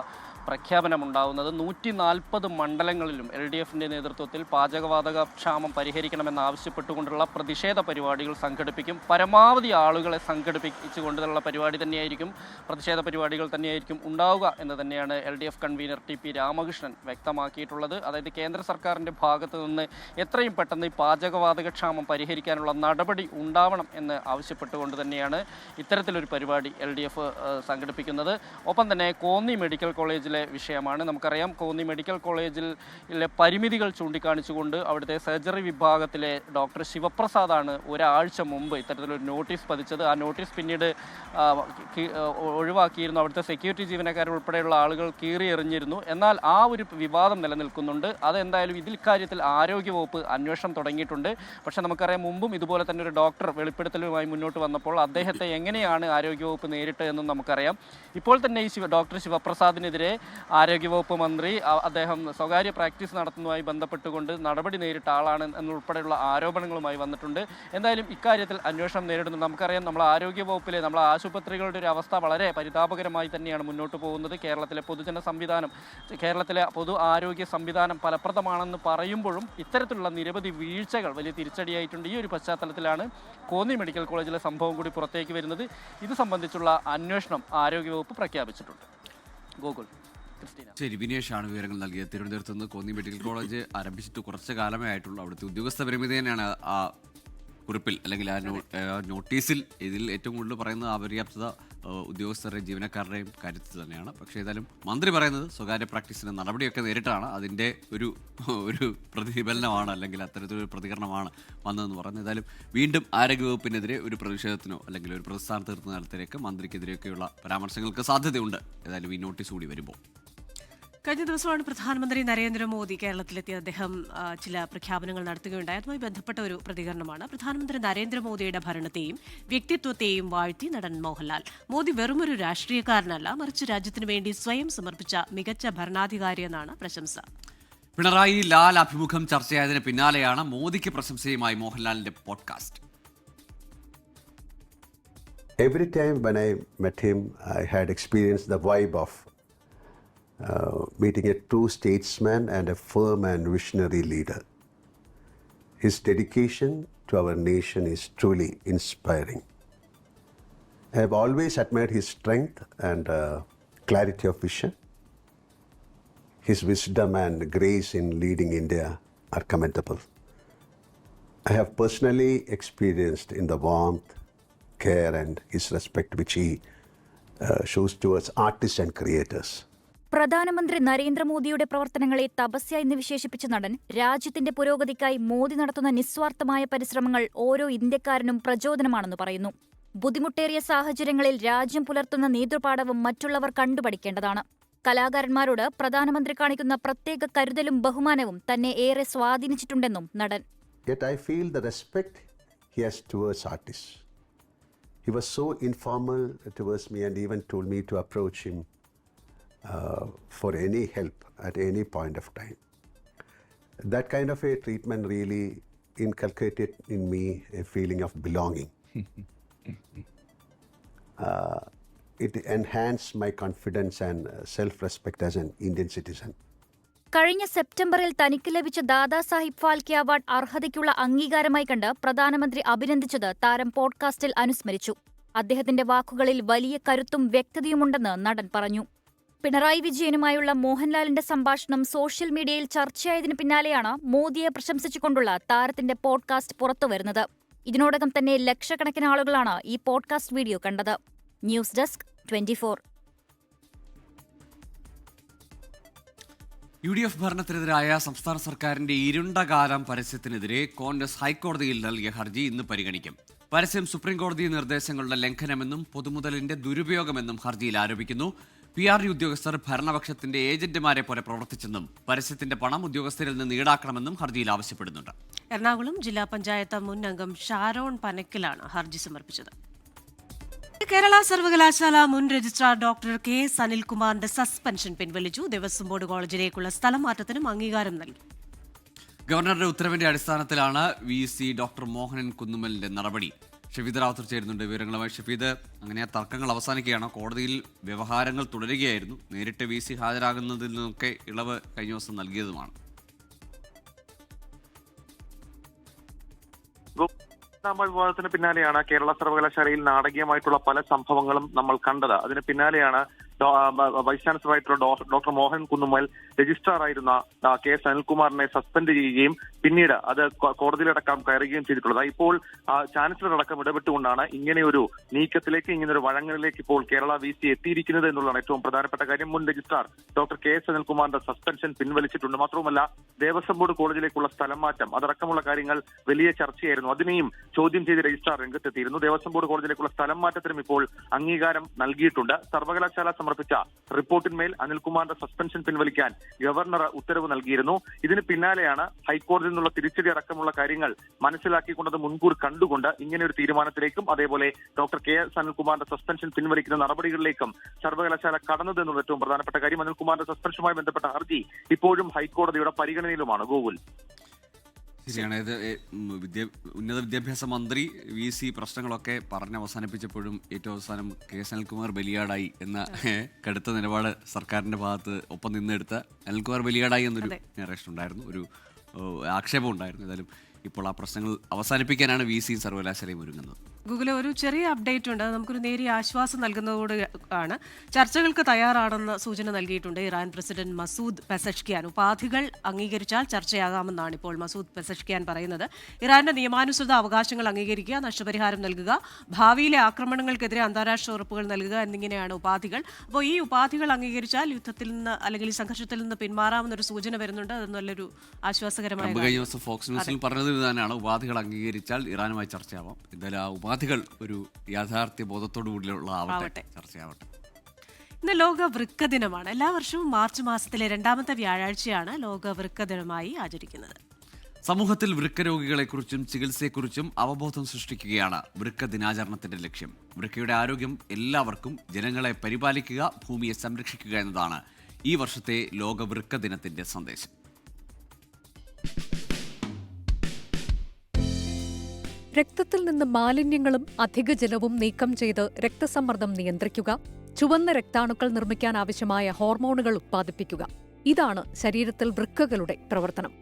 പ്രഖ്യാപനമുണ്ടാവുന്നത്. 140 മണ്ഡലങ്ങളിലും LDFിൻ്റെ നേതൃത്വത്തിൽ പാചകവാതക ക്ഷാമം പരിഹരിക്കണമെന്നാവശ്യപ്പെട്ടുകൊണ്ടുള്ള പ്രതിഷേധ പരിപാടികൾ സംഘടിപ്പിക്കും. പരമാവധി ആളുകളെ സംഘടിപ്പിച്ചുകൊണ്ടുള്ള പരിപാടി തന്നെയായിരിക്കും, പ്രതിഷേധ പരിപാടികൾ തന്നെയായിരിക്കും ഉണ്ടാവുക എന്ന് തന്നെയാണ് LDF കൺവീനർ TP രാമകൃഷ്ണൻ വ്യക്തമാക്കിയിട്ടുള്ളത്. അതായത് കേന്ദ്ര സർക്കാരിൻ്റെ ഭാഗത്ത് നിന്ന് എത്രയും പെട്ടെന്ന് ഈ പാചകവാതക ക്ഷാമം പരിഹരിക്കാനുള്ള നടപടി ഉണ്ടാവണം എന്ന് ആവശ്യപ്പെട്ടുകൊണ്ട് തന്നെയാണ് ഇത്തരത്തിലൊരു പരിപാടി LDF സംഘടിപ്പിക്കുന്നത്. ഒപ്പം തന്നെ കോന്നി മെഡിക്കൽ കോളേജിലെ വിഷയമാണ്. നമുക്കറിയാം, കോന്നി മെഡിക്കൽ കോളേജിലെ പരിമിതികൾ ചൂണ്ടിക്കാണിച്ചുകൊണ്ട് അവിടുത്തെ സർജറി വിഭാഗത്തിലെ ഡോക്ടർ ശിവപ്രസാദാണ് ഒരാഴ്ച മുമ്പ് ഇത്തരത്തിലൊരു നോട്ടീസ് പതിച്ചത്. ആ നോട്ടീസ് പിന്നീട് ഒഴിവാക്കിയിരുന്നു. അവിടുത്തെ സെക്യൂരിറ്റി ജീവനക്കാർ ഉൾപ്പെടെയുള്ള ആളുകൾ കീറിയെറിഞ്ഞിരുന്നു. എന്നാൽ ആ ഒരു വിവാദം നിലനിൽക്കുന്നുണ്ട്. അതെന്തായാലും ഇക്കാര്യത്തിൽ ആരോഗ്യവകുപ്പ് അന്വേഷണം തുടങ്ങിയിട്ടുണ്ട്. പക്ഷേ നമുക്കറിയാം, മുമ്പും ഇതുപോലെ തന്നെ ഒരു ഡോക്ടർ വെളിപ്പെടുത്തലുമായി മുന്നോട്ട് വന്നപ്പോൾ അദ്ദേഹത്തെ എങ്ങനെയാണ് ആരോഗ്യവകുപ്പ് നേരിട്ടതെന്നും നമുക്കറിയാം. ഇപ്പോൾ തന്നെ ഈ ഡോക്ടർ ശിവപ്രസാദിനെതിരെ ആരോഗ്യവകുപ്പ് മന്ത്രി അദ്ദേഹം സ്വകാര്യ പ്രാക്ടീസ് നടത്തുന്നതുമായി ബന്ധപ്പെട്ടുകൊണ്ട് നടപടി നേരിട്ട ആളാണ് എന്നുൾപ്പെടെയുള്ള ആരോപണങ്ങളുമായി വന്നിട്ടുണ്ട്. എന്തായാലും ഇക്കാര്യത്തിൽ അന്വേഷണം നേരിടുന്നു. നമുക്കറിയാം, നമ്മളെ ആരോഗ്യവകുപ്പിലെ നമ്മളെ ആശുപത്രികളുടെ ഒരു അവസ്ഥ വളരെ പരിതാപകരമായി തന്നെയാണ് മുന്നോട്ട് പോകുന്നത്. കേരളത്തിലെ കേരളത്തിലെ പൊതു ആരോഗ്യ സംവിധാനം ഫലപ്രദമാണെന്ന് പറയുമ്പോഴും ഇത്തരത്തിലുള്ള നിരവധി വീഴ്ചകൾ വലിയ തിരിച്ചടിയായിട്ടുണ്ട്. ഈ ഒരു പശ്ചാത്തലത്തിലാണ് കോന്നി മെഡിക്കൽ കോളേജിലെ സംഭവം കൂടി പുറത്തേക്ക് വരുന്നത്. ഇത് സംബന്ധിച്ചുള്ള അന്വേഷണം ആരോഗ്യവകുപ്പ് പ്രഖ്യാപിച്ചിട്ടുണ്ട്. ഗോകുൽ, ക്രിസ്റ്റീന. ശരി, വിനേഷാണ് വിവരങ്ങൾ നൽകിയത്. തിരുവനന്തപുരത്ത് നിന്ന് കോന്നി മെഡിക്കൽ കോളേജ് ആരംഭിച്ചിട്ട് കുറച്ച് കാലമേ ആയിട്ടുള്ളൂ. അവിടുത്തെ ഉദ്യോഗസ്ഥ പരിമിതി തന്നെയാണ് ആ കുറിപ്പിൽ അല്ലെങ്കിൽ ആ നോട്ടീസിൽ ഇതിൽ ഏറ്റവും കൂടുതൽ പറയുന്നത് അപര്യാപ്തത ഉദ്യോഗസ്ഥരുടെയും ജീവനക്കാരുടെയും കാര്യത്തിൽ തന്നെയാണ്. പക്ഷേ ഏതായാലും മന്ത്രി പറയുന്നത് സ്വകാര്യ പ്രാക്ടീസിന് നടപടിയൊക്കെ നേരിട്ടാണ്, അതിൻ്റെ ഒരു പ്രതിഫലനമാണ് അല്ലെങ്കിൽ അത്തരത്തിലൊരു പ്രതികരണമാണ് വന്നതെന്ന് പറഞ്ഞു. ഏതായാലും വീണ്ടും ആരോഗ്യവകുപ്പിനെതിരെ ഒരു പ്രതിഷേധത്തിനോ അല്ലെങ്കിൽ ഒരു പ്രതിസ്ഥാനത്ത് നിർത്തുന്ന തരത്തിലേക്ക് മന്ത്രിക്കെതിരെയൊക്കെയുള്ള പരാമർശങ്ങൾക്ക് സാധ്യതയുണ്ട്. ഏതായാലും ഈ നോട്ടീസ് കൂടി വരുമ്പോൾ. കഴിഞ്ഞ ദിവസമാണ് പ്രധാനമന്ത്രി നരേന്ദ്രമോദി കേരളത്തിലെത്തി. അദ്ദേഹം ചില പ്രഖ്യാപനങ്ങൾ നടത്തുകയുണ്ടായി. അതുമായി ബന്ധപ്പെട്ട ഒരു പ്രതികരണമാണ്. പ്രധാനമന്ത്രി നരേന്ദ്രമോദിയുടെ ഭരണത്തെയും വ്യക്തിത്വത്തെയും വാഴ്ത്തി നടൻ മോഹൻലാൽ. മോദി വെറുമൊരു രാഷ്ട്രീയക്കാരനല്ല, മറിച്ച് രാജ്യത്തിനു വേണ്ടി സ്വയം സമർപ്പിച്ച മികച്ച ഭരണാധികാരിയെന്നാണ് പ്രശംസ. പിണറായി ലാൽ അഭിമുഖം ചർച്ചയായതിന് പിന്നാലെയാണ് മോദിക്ക് പ്രശംസയുമായി മോഹൻലാലിന്റെ podcast. Every time when I met him, I had experienced the vibe of meeting a true statesman and a firm and visionary leader. His dedication to our nation is truly inspiring. I have always admired his strength and clarity of vision. His wisdom and grace in leading India are commendable. I have personally experienced in the warmth, care and his respect which he shows towards artists and creators. പ്രധാനമന്ത്രി നരേന്ദ്രമോദിയുടെ പ്രവർത്തനങ്ങളെ തപസ്യ എന്ന് വിശേഷിപ്പിച്ച നടൻ രാജ്യത്തിന്റെ പുരോഗതിക്കായി മോദി നടത്തുന്ന നിസ്വാർത്ഥമായ പരിശ്രമങ്ങൾ ഓരോ ഇന്ത്യക്കാരനും പ്രചോദനമാണെന്ന് പറയുന്നു. ബുദ്ധിമുട്ടേറിയ സാഹചര്യങ്ങളിൽ രാജ്യം പുലർത്തുന്ന നേതൃപാടവം മറ്റുള്ളവർ കണ്ടുപഠിക്കേണ്ടതാണ്. കലാകാരന്മാരോട് പ്രധാനമന്ത്രി കാണിക്കുന്ന പ്രത്യേക കരുതലും ബഹുമാനവും തന്നെ ഏറെ സ്വാധീനിച്ചിട്ടുണ്ടെന്നും നടൻ. Yet I feel the respect he has towards artists. He was so informal towards me and even told me to approach him for any help at any point of time. That kind of a treatment really inculcated in me a feeling of belonging. It enhanced my confidence and self-respect as an Indian citizen. കഴിഞ്ഞ സെപ്റ്റംബറിൽ തനിക്ക് ലഭിച്ച Dadasaheb Phalke award അർഹതയ്ക്കുള്ള അംഗീകാരമായി കണ്ട് പ്രധാനമന്ത്രി അഭിനന്ദിച്ചത് താരം പോഡ്കാസ്റ്റിൽ അനുസ്മരിച്ചു. അദ്ദേഹത്തിന്റെ വാക്കുകളിൽ വലിയ കരുത്തും വ്യക്തതയുമുണ്ടെന്ന് നടൻ പറഞ്ഞു. പിണറായി വിജയനുമായുള്ള മോഹൻലാലിന്റെ സംഭാഷണം സോഷ്യൽ മീഡിയയിൽ ചർച്ചയായതിനു പിന്നാലെയാണ് മോദിയെ പ്രശംസിച്ചുകൊണ്ടുള്ള താരത്തിന്റെ പോഡ്കാസ്റ്റ് പുറത്തുവരുന്നത്. ഇതിനോടകം തന്നെ ലക്ഷക്കണക്കിന് ആളുകളാണ് ഈ പോഡ്കാസ്റ്റ് വീഡിയോ കണ്ടത്. News desk 24. UDF ഭരണത്തിനെതിരായ സംസ്ഥാന സർക്കാരിന്റെ ഇരുണ്ട കാലം പരസ്യത്തിനെതിരെ കോൺഗ്രസ് ഹൈക്കോടതിയിൽ നൽകിയ ഹർജി ഇന്ന് പരിഗണിക്കും. പരസ്യം സുപ്രീംകോടതി നിർദ്ദേശങ്ങളുടെ ലംഘനമെന്നും പൊതുമുതലിന്റെ ദുരുപയോഗമെന്നും ഹർജിയിൽ ആരോപിക്കുന്നു. PRD ഉദ്യോഗസ്ഥർ ഭരണപക്ഷത്തിന്റെ ഏജന്റുമാരെ പോലെ പ്രവർത്തിച്ചെന്നും പരസ്യത്തിന്റെ പണം ഉദ്യോഗസ്ഥരിൽ നിന്ന് ഈടാക്കണമെന്നും ഹർജിയിൽ ആവശ്യപ്പെടുന്നുണ്ട്. എറണാകുളം ജില്ലാ പഞ്ചായത്ത് മുൻ അംഗം ഷാരോൺ പനക്കിലാണ് ഹർജി സമർപ്പിച്ചത്. കേരള സർവകലാശാല മുൻ രജിസ്ട്രാർ ഡോക്ടർ KS അനിൽകുമാറിന്റെ സസ്പെൻഷൻ പിൻവലിച്ചു. ദേവസ്വം ബോർഡ് കോളേജിലേക്കുള്ള സ്ഥലം മാറ്റത്തിനും അംഗീകാരം നൽകി. ഗവർണറുടെ ഉത്തരവിന്റെ അടിസ്ഥാനത്തിലാണ് VC ഡോക്ടർ മോഹനൻ കുന്നുമ്മലിന്റെ നടപടി. ഷഫീദ് റാവുത്തർ ചേരുന്നുണ്ട് വിവരങ്ങളുമായി. ഷഫീദ്, അങ്ങനെ ആ തർക്കങ്ങൾ അവസാനിക്കുകയാണോ? കോടതിയിൽ വ്യവഹാരങ്ങൾ തുടരുകയായിരുന്നു. നേരിട്ട് VC ഹാജരാകുന്നതിൽ നിന്നൊക്കെ ഇളവ് കഴിഞ്ഞ ദിവസം നൽകിയതുമാണ്. വിവാദത്തിന് പിന്നാലെയാണ് കേരള സർവകലാശാലയിൽ നാടകീയമായിട്ടുള്ള പല സംഭവങ്ങളും നമ്മൾ കണ്ടത്. അതിന് പിന്നാലെയാണ് വൈസ് ചാൻസലറായിട്ടുള്ള ഡോക്ടർ മോഹൻ കുന്നുമ്മൽ രജിസ്ട്രാർ ആയിരുന്ന KS അനിൽകുമാറിനെ സസ്പെൻഡ് ചെയ്യുകയും പിന്നീട് അത് കോടതിയിലടക്കം കയറുകയും ചെയ്തിട്ടുള്ളത്. ഇപ്പോൾ ചാൻസലർ അടക്കം ഇടപെട്ടുകൊണ്ടാണ് ഇങ്ങനെയൊരു നീക്കത്തിലേക്ക്, ഇങ്ങനെയൊരു വഴങ്ങലിലേക്ക് ഇപ്പോൾ കേരള VC എത്തിയിരിക്കുന്നത് എന്നുള്ളതാണ് ഏറ്റവും പ്രധാനപ്പെട്ട കാര്യം. മുൻ രജിസ്ട്രാർ ഡോക്ടർ KS അനിൽകുമാറിന്റെ സസ്പെൻഷൻ പിൻവലിച്ചിട്ടുണ്ട്. മാത്രവുമല്ല, ദേവസ്വം ബോർഡ് കോളേജിലേക്കുള്ള സ്ഥലം മാറ്റം അതടക്കമുള്ള കാര്യങ്ങൾ വലിയ ചർച്ചയായിരുന്നു. അതിനെയും ചോദ്യം ചെയ്ത് രജിസ്ട്രാർ രംഗത്തെത്തിയിരുന്നു. ദേവസ്വം ബോർഡ് കോളേജിലേക്കുള്ള സ്ഥലം മാറ്റത്തിനും ഇപ്പോൾ അംഗീകാരം നൽകിയിട്ടുണ്ട്. സർവകലാശാല സമർപ്പിച്ച റിപ്പോർട്ടിന്മേൽ അനിൽകുമാറിന്റെ സസ്പെൻഷൻ പിൻവലിക്കാൻ ഗവർണർ ഉത്തരവ് നൽകിയിരുന്നു. ഇതിന് പിന്നാലെയാണ് ഹൈക്കോടതിയിൽ നിന്നുള്ള തിരിച്ചടി അടക്കമുള്ള കാര്യങ്ങൾ മനസ്സിലാക്കിക്കൊണ്ടത് മുൻകൂർ കണ്ടുകൊണ്ട് ഇങ്ങനെ ഒരു തീരുമാനത്തിലേക്കും അതേപോലെ ഡോക്ടർ KS അനിൽകുമാറിന്റെ സസ്പെൻഷൻ പിൻവലിക്കുന്ന നടപടികളിലേക്കും സർവകലാശാല കടന്നത് എന്നുള്ള ഏറ്റവും പ്രധാനപ്പെട്ട കാര്യം. അനിൽകുമാറിന്റെ സസ്പെൻഷനുമായി ബന്ധപ്പെട്ട ഹർജി ഇപ്പോഴും ഹൈക്കോടതിയുടെ പരിഗണനയിലുമാണ്. ഗോകുൽ, ശരിയാണ്. ഇത് ഉന്നത വിദ്യാഭ്യാസ മന്ത്രി VC പ്രശ്നങ്ങളൊക്കെ പറഞ്ഞ് അവസാനിപ്പിച്ചപ്പോഴും ഏറ്റവും അവസാനം KS അനിൽകുമാർ ബലിയാടായി എന്ന കടുത്ത നിലപാട് സർക്കാരിൻ്റെ ഭാഗത്ത് ഒപ്പം നിന്നെടുത്ത അനിൽകുമാർ ബലിയാടായി എന്നൊരു നറേഷൻ ഉണ്ടായിരുന്നു, ഒരു ആക്ഷേപം ഉണ്ടായിരുന്നു. ഏതായാലും ഇപ്പോൾ ആ പ്രശ്നങ്ങൾ അവസാനിപ്പിക്കാനാണ് VC സർവകലാശാലയും ഒരുങ്ങുന്നത്. ഗൂഗിളെ ഒരു ചെറിയ അപ്ഡേറ്റ് ഉണ്ട്, നമുക്കൊരു നേരിയ ആശ്വാസം നൽകുന്നതോട് ആണ്. ചർച്ചകൾക്ക് തയ്യാറാണെന്ന് സൂചന നൽകിയിട്ടുണ്ട് ഇറാൻ പ്രസിഡന്റ് മസൂദ് പെസഷ്കിയാൻ. ഉപാധികൾ അംഗീകരിച്ചാൽ ചർച്ചയാകാമെന്നാണ് ഇപ്പോൾ മസൂദ് പെസഷ്കിയാൻ പറയുന്നത്. ഇറാന്റെ നിയമാനുസൃത അവകാശങ്ങൾ അംഗീകരിക്കുക, നഷ്ടപരിഹാരം നൽകുക, ഭാവിയിലെ ആക്രമണങ്ങൾക്കെതിരെ അന്താരാഷ്ട്ര ഉറപ്പുകൾ നൽകുക എന്നിങ്ങനെയാണ് ഉപാധികൾ. അപ്പോൾ ഈ ഉപാധികൾ അംഗീകരിച്ചാൽ യുദ്ധത്തിൽ നിന്ന് അല്ലെങ്കിൽ ഈ സംഘർഷത്തിൽ നിന്ന് പിന്മാറാമെന്നൊരു സൂചന വരുന്നുണ്ട്. അത് നല്ലൊരു ആശ്വാസകരമായ കഴിഞ്ഞ ദിവസം ഫോക്സ് ന്യൂസിൽ പറഞ്ഞത് തന്നെയാണ്, ഉപാധികൾ അംഗീകരിച്ചാൽ ഇറാനുമായി ചർച്ചയാവാം. എന്തായാലും ആ ഉപാധികൾ ഒരു യാഥാർത്ഥ്യ ബോധത്തോടു കൂടിയുള്ള ചർച്ചയാവട്ടെ. ഇന്ന് ലോക വൃക്ക ദിനമാണ്. എല്ലാ വർഷവും മാർച്ച് മാസത്തിലെ 2ാമത്തെ വ്യാഴാഴ്ചയാണ് ലോക വൃക്ക ദിനമായി ആചരിക്കുന്നത്. സമൂഹത്തിൽ വൃക്ക രോഗികളെക്കുറിച്ചും ചികിത്സയെക്കുറിച്ചും അവബോധം സൃഷ്ടിക്കുകയാണ് വൃക്ക ദിനാചരണത്തിന്റെ ലക്ഷ്യം. വൃക്കയുടെ ആരോഗ്യം എല്ലാവർക്കും, ജനങ്ങളെ പരിപാലിക്കുക, ഭൂമിയെ സംരക്ഷിക്കുക എന്നതാണ് ഈ വർഷത്തെ ലോക വൃക്ക ദിനത്തിന്റെ സന്ദേശം. രക്തത്തിൽ നിന്ന് മാലിന്യങ്ങളും അധിക ജലവും നീക്കം ചെയ്ത് രക്തസമ്മർദ്ദം നിയന്ത്രിക്കുക, ചുവന്ന രക്താണുക്കൾ നിർമ്മിക്കാൻ ആവശ്യമായ ഹോർമോണുകൾ ഉത്പാദിപ്പിക്കുക. ഇതാണ് ശരീരത്തിൽ വൃക്കകളുടെ പ്രവർത്തനം.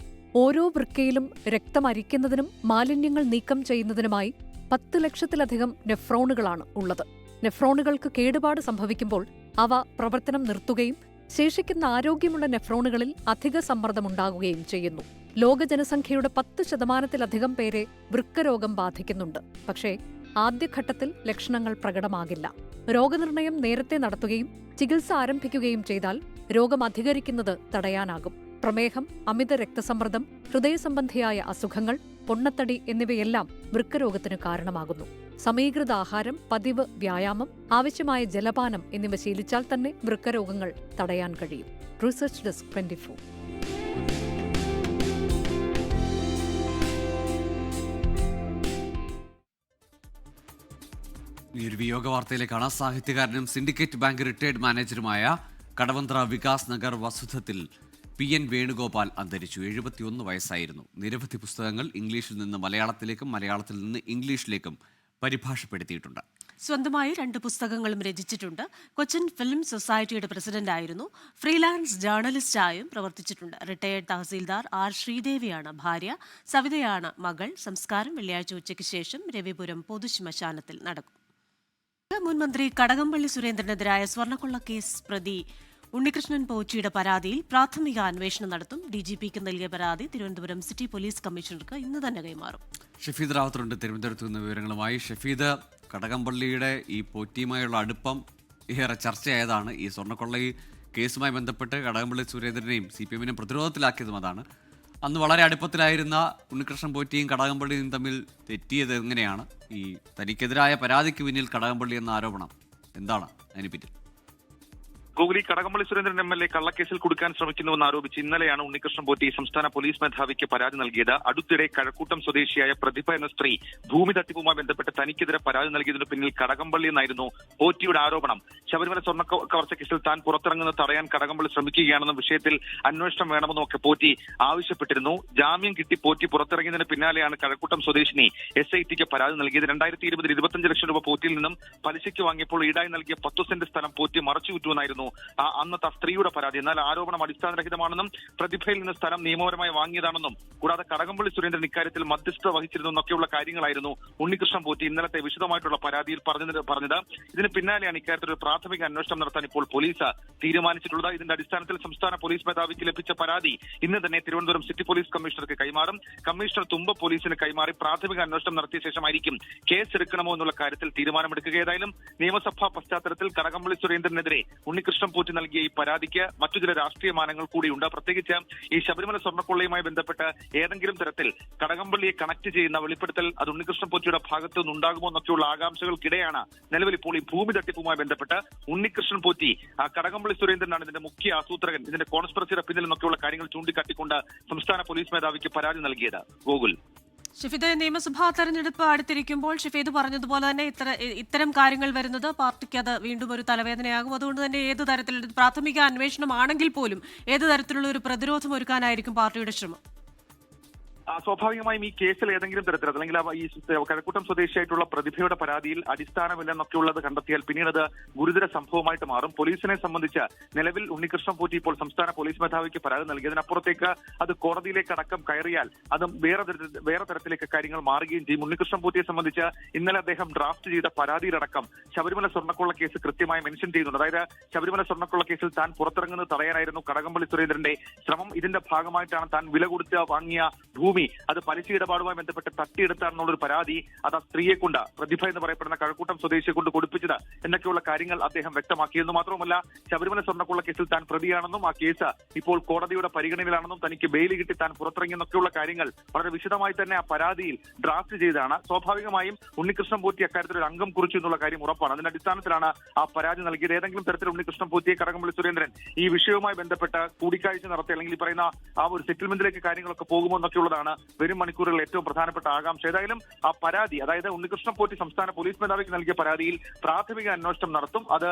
ഓരോ വൃക്കയിലും രക്തം അരിക്കുന്നതിനും മാലിന്യങ്ങൾ നീക്കം ചെയ്യുന്നതിനുമായി 10 ലക്ഷത്തിലധികം നെഫ്രോണുകളാണ് ഉള്ളത്. നെഫ്രോണുകൾക്ക് കേടുപാട് സംഭവിക്കുമ്പോൾ അവ പ്രവർത്തനം നിർത്തുകയും ശേഷിക്കുന്ന ആരോഗ്യമുള്ള നെഫ്രോണുകളിൽ അധിക സമ്മർദ്ദമുണ്ടാകുകയും ചെയ്യുന്നു. ലോക ജനസംഖ്യയുടെ 10% പേരെ വൃക്കരോഗം ബാധിക്കുന്നുണ്ട്. പക്ഷേ ആദ്യഘട്ടത്തിൽ ലക്ഷണങ്ങൾ പ്രകടമാകില്ല. രോഗനിർണയം നേരത്തെ നടത്തുകയും ചികിത്സ ആരംഭിക്കുകയും ചെയ്താൽ രോഗം അധികരിക്കുന്നത് തടയാനാകും. പ്രമേഹം, അമിത രക്തസമ്മർദ്ദം, ഹൃദയസംബന്ധിയായ അസുഖങ്ങൾ, പൊണ്ണത്തടി എന്നിവയെല്ലാം വൃക്കരോഗത്തിന് കാരണമാകുന്നു. സമീകൃത ആഹാരം, പതിവ് വ്യായാമം, ആവശ്യമായ ജലപാനം എന്നിവ ശീലിച്ചാൽ തന്നെ വൃക്കരോഗങ്ങൾ തടയാൻ കഴിയും. Research desk 24. ഈ ഒരു വിയോഗ വാർത്തയിലേക്കാണ്. സാഹിത്യകാരനും സിൻഡിക്കേറ്റ് ബാങ്ക് റിട്ടയർഡ് മാനേജറുമായ കടവന്ത്ര വികാസ് നഗർ വസുധത്തിൽ PN വേണുഗോപാൽ അന്തരിച്ചു. 71 വയസ്സായിരുന്നു. നിരവധി പുസ്തകങ്ങൾ ഇംഗ്ലീഷിൽ നിന്ന് മലയാളത്തിലേക്കും മലയാളത്തിൽ നിന്ന് ഇംഗ്ലീഷിലേക്കും പരിഭാഷപ്പെടുത്തിയിട്ടുണ്ട്. സ്വന്തമായി 2 പുസ്തകങ്ങളും രചിച്ചിട്ടുണ്ട്. കൊച്ചിൻ ഫിലിം സൊസൈറ്റിയുടെ പ്രസിഡന്റായിരുന്നു. ഫ്രീലാൻസ് ജേർണലിസ്റ്റായും പ്രവർത്തിച്ചിട്ടുണ്ട്. Retired tahsildar R. ശ്രീദേവിയാണ് ഭാര്യ. സവിതയാണ് മകൾ. സംസ്കാരം വെള്ളിയാഴ്ച ഉച്ചയ്ക്ക് ശേഷം രവിപുരം പൊതുശ്മശാനത്തിൽ നടക്കും. മുൻ മന്ത്രി കടകംപള്ളി സുരേന്ദ്രനെതിരായ സ്വർണ്ണക്കൊള്ള കേസ് പ്രതി ഉണ്ണികൃഷ്ണൻ പോച്ചിയുടെ പരാതിയിൽ പ്രാഥമിക അന്വേഷണം നടത്തും. DGPക്ക് നൽകിയ പരാതി തിരുവനന്തപുരം സിറ്റി പോലീസ് കമ്മീഷണർക്ക് ഇന്ന് തന്നെ കൈമാറും. ഷഫീദ് റാവുത്തറുണ്ട് തിരുവനന്തപുരത്ത് നിന്ന് വിവരങ്ങളുമായി. ഷഫീദ്, കടകംപള്ളിയുടെ ഈ പോറ്റിയുമായുള്ള അടുപ്പം ഏറെ ചർച്ചയായതാണ്. ഈ സ്വർണ്ണക്കൊള്ള കേസുമായി ബന്ധപ്പെട്ട് കടകംപള്ളി സുരേന്ദ്രനെയും CPM-നെയും പ്രതിരോധത്തിലാക്കിയതും അതാണ്. അന്ന് വളരെ അടുപ്പത്തിലായിരുന്ന ഉണ്ണികൃഷ്ണൻ പോറ്റിയും കടകംപള്ളിയും തമ്മിൽ തെറ്റിയത് എങ്ങനെയാണ്? ഈ തനിക്കെതിരായ പരാതിക്ക് പിന്നിൽ കടകംപള്ളി എന്ന ആരോപണം എന്താണ് അതിന് പിന്നിൽ? ഗോകുലി, കടകംപള്ളി സുരേന്ദ്രൻ MLA കള്ളക്കേസിൽ കുടുക്കാൻ ശ്രമിക്കുന്നുവെന്ന് ആരോപിച്ച് ഇന്നലെയാണ് ഉണ്ണികൃഷ്ണൻ പോറ്റി സംസ്ഥാന പോലീസ് മേധാവിക്ക് പരാതി നൽകിയത്. അടുത്തിടെ കഴക്കൂട്ടം സ്വദേശിയായ പ്രതിഭ എന്ന സ്ത്രീ ഭൂമി തട്ടിപ്പുമായി ബന്ധപ്പെട്ട് തനിക്കെതിരെ പരാതി നൽകിയതിനു പിന്നിൽ കടകംപള്ളി എന്നായിരുന്നു പോറ്റിയുടെ ആരോപണം. ശബരിമല സ്വർണ്ണ കവർച്ച കേസിൽ താൻ പുറത്തിറങ്ങുന്നത് തടയാൻ കടകംപള്ളി ശ്രമിക്കുകയാണെന്നും വിഷയത്തിൽ അന്വേഷണം വേണമെന്നും ഒക്കെ പോറ്റി ആവശ്യപ്പെട്ടിരുന്നു. ജാമ്യം കിട്ടി പോറ്റി പുറത്തിറങ്ങിയതിന് പിന്നാലെയാണ് കഴക്കൂട്ടം സ്വദേശിനി SITക്ക് പരാതി നൽകിയത്. 2020 25 ലക്ഷം രൂപ പോറ്റിയിൽ നിന്നും പലിശയ്ക്ക് വാങ്ങിയപ്പോൾ ഈടായി നൽകിയ 10 സെന്റ് സ്ഥലം പോറ്റി മറച്ചുവിറ്റുവെന്നായിരുന്നു അന്നത്തെ സ്ത്രീയുടെ പരാതി. എന്നാൽ ആരോപണം അടിസ്ഥാനരഹിതമാണെന്നും പ്രതിഭയിൽ നിന്ന് സ്ഥലം നിയമപരമായി വാങ്ങിയതാണെന്നും കൂടാതെ കടകംപള്ളി സുരേന്ദ്രൻ ഇക്കാര്യത്തിൽ മധ്യസ്ഥത വഹിച്ചിരുന്നു എന്നൊക്കെയുള്ള കാര്യങ്ങളായിരുന്നു ഉണ്ണികൃഷ്ണൻ പോറ്റി ഇന്നലത്തെ വിശദമായിട്ടുള്ള പരാതിയിൽ പറഞ്ഞത്. ഇതിന് പിന്നാലെയാണ് ഇക്കാര്യത്തിൽ ഒരു പ്രാഥമിക അന്വേഷണം നടത്താൻ ഇപ്പോൾ പോലീസ് തീരുമാനിച്ചിട്ടുള്ളത്. ഇതിന്റെ അടിസ്ഥാനത്തിൽ സംസ്ഥാന പോലീസ് മേധാവിക്ക് ലഭിച്ച പരാതി ഇന്ന് തന്നെ തിരുവനന്തപുരം സിറ്റി പോലീസ് കമ്മീഷണർക്ക് കൈമാറും. കമ്മീഷണർ തുമ്പ പോലീസിന് കൈമാറി പ്രാഥമിക അന്വേഷണം നടത്തിയ ശേഷമായിരിക്കും കേസെടുക്കണമോ എന്നുള്ള കാര്യത്തിൽ തീരുമാനമെടുക്കുക. ഏതായാലും നിയമസഭാ പശ്ചാത്തലത്തിൽ കടകംപള്ളി സുരേന്ദ്രനെതിരെ ഉണ്ണികൃഷ്ണൻ പോറ്റി നൽകിയ ഈ പരാതിക്ക് മറ്റു ചില രാഷ്ട്രീയ മാനങ്ങൾ കൂടിയുണ്ട്. പ്രത്യേകിച്ച് ഈ ശബരിമല സ്വർണ്ണക്കൊള്ളയുമായി ബന്ധപ്പെട്ട് ഏതെങ്കിലും തരത്തിൽ കടകംപള്ളിയെ കണക്ട് ചെയ്യുന്ന വെളിപ്പെടുത്തൽ അത് ഉണ്ണികൃഷ്ണൻ പോറ്റിയുടെ ഭാഗത്തു നിന്നുണ്ടാകുമോ എന്നൊക്കെയുള്ള ആകാംക്ഷകൾക്കിടെയാണ് നിലവിൽ ഇപ്പോൾ ഈ ഭൂമി തട്ടിപ്പുമായി ബന്ധപ്പെട്ട് ഉണ്ണികൃഷ്ണൻ പോറ്റി കടകംപള്ളി സുരേന്ദ്രനാണ് ഇതിന്റെ മുഖ്യ ആസൂത്രകൻ, ഇതിന്റെ കോൺസ്പിറസിയുടെ പിന്നിൽ എന്നൊക്കെയുള്ള കാര്യങ്ങൾ ചൂണ്ടിക്കാട്ടിക്കൊണ്ട് സംസ്ഥാന പോലീസ് മേധാവിക്ക് പരാതി നൽകിയത്. ഗോകുൽ, ഷിഫിദ്, നിയമസഭാ തെരഞ്ഞെടുപ്പ് അടുത്തിരിക്കുമ്പോൾ ഷിഫീദ് പറഞ്ഞതുപോലെ തന്നെ ഇത്തരം കാര്യങ്ങൾ വരുന്നത് പാർട്ടിക്ക് അത് വീണ്ടും ഒരു തലവേദനയാകും. അതുകൊണ്ട് തന്നെ ഏത് തരത്തിൽ പ്രാഥമിക അന്വേഷണമാണെങ്കിൽ പോലും ഏത് തരത്തിലുള്ള ഒരു പ്രതിരോധം ഒരുക്കാനായിരിക്കും പാർട്ടിയുടെ ശ്രമം? സ്വാഭാവികമായും ഈ കേസിൽ ഏതെങ്കിലും തരത്തിൽ അല്ലെങ്കിൽ ഈ കഴക്കൂട്ടം സ്വദേശിയായിട്ടുള്ള പ്രതിഭയുടെ പരാതിയിൽ അടിസ്ഥാനമില്ലെന്നൊക്കെയുള്ളത് കണ്ടെത്തിയാൽ പിന്നീട് അത് ഗുരുതര സംഭവമായിട്ട് മാറും. പോലീസിനെ സംബന്ധിച്ച് നിലവിൽ ഉണ്ണികൃഷ്ണൻ പോറ്റി ഇപ്പോൾ സംസ്ഥാന പോലീസ് മേധാവിക്ക് പരാതി നൽകിയതിനപ്പുറത്തേക്ക് അത് കോടതിയിലേക്ക് അടക്കം കയറിയാൽ അത് വേറെ തരത്തിലേക്ക് കാര്യങ്ങൾ മാറുകയും ചെയ്യും. ഉണ്ണികൃഷ്ണൻ പോറ്റിയെ സംബന്ധിച്ച് ഇന്നലെ അദ്ദേഹം ഡ്രാഫ്റ്റ് ചെയ്ത പരാതിയിലടക്കം ശബരിമല സ്വർണ്ണക്കൊള്ള കേസ് കൃത്യമായി മെൻഷൻ ചെയ്യുന്നുണ്ട്. അതായത് ശബരിമല സ്വർണ്ണക്കൊള്ള കേസിൽ താൻ പുറത്തിറങ്ങുന്നത് തടയാനായിരുന്നു കടകംപള്ളി സുരേന്ദ്രന്റെ ശ്രമം. ഇതിന്റെ ഭാഗമായിട്ടാണ് താൻ വില കൊടുത്ത് വാങ്ങിയ ഭൂമി അത് പലിശ ഇടപാടുമായി ബന്ധപ്പെട്ട് തട്ടിയെടുത്താണെന്നുള്ളൊരു പരാതി അത് ആ സ്ത്രീയെ കൊണ്ട്, പ്രതിഭ എന്ന് പറയപ്പെടുന്ന കഴക്കൂട്ടം സ്വദേശിയെ കൊണ്ട് കൊടുപ്പിച്ചത് എന്നൊക്കെയുള്ള കാര്യങ്ങൾ അദ്ദേഹം വ്യക്തമാക്കിയെന്ന് മാത്രമല്ല ശബരിമല സ്വർണ്ണക്കൊള്ള കേസിൽ താൻ പ്രതിയാണെന്നും ആ കേസ് ഇപ്പോൾ കോടതിയുടെ പരിഗണനയിലാണെന്നും തനിക്ക് ബെയിൽ കിട്ടി താൻ പുറത്തിറങ്ങിയെന്നൊക്കെയുള്ള കാര്യങ്ങൾ വളരെ വിശദമായി തന്നെ ആ പരാതിയിൽ ഡ്രാഫ്റ്റ് ചെയ്താണ്. സ്വാഭാവികമായും ഉണ്ണികൃഷ്ണൻ പോറ്റി അക്കാര്യത്തിൽ ഒരു അംഗം കുറിച്ചു എന്നുള്ള കാര്യം ഉറപ്പാണ്. അതിന്റെ അടിസ്ഥാനത്തിലാണ് ആ പരാതി നൽകിയത്. ഏതെങ്കിലും തരത്തിൽ ഉണ്ണികൃഷ്ണൻ പോറ്റിയെ കടകംപള്ളി സുരേന്ദ്രൻ ഈ വിഷയവുമായി ബന്ധപ്പെട്ട് കൂടിക്കാഴ്ച നടത്തി അല്ലെങ്കിൽ പറയുന്ന ആ ഒരു സെറ്റിൽമെന്റിലേക്ക് കാര്യങ്ങളൊക്കെ പോകുമോ എന്നൊക്കെയുള്ളതാണ് വരും മണിക്കൂറുകളിൽ ഏറ്റവും പ്രധാനപ്പെട്ട ആകാംക്ഷ. ഏതായാലും ആ പരാതി, അതായത് ഉണ്ണികൃഷ്ണൻ പോറ്റി സംസ്ഥാന പോലീസ് മേധാവിക്ക് നൽകിയ പരാതിയിൽ പ്രാഥമിക അന്വേഷണം നടത്തും. അത്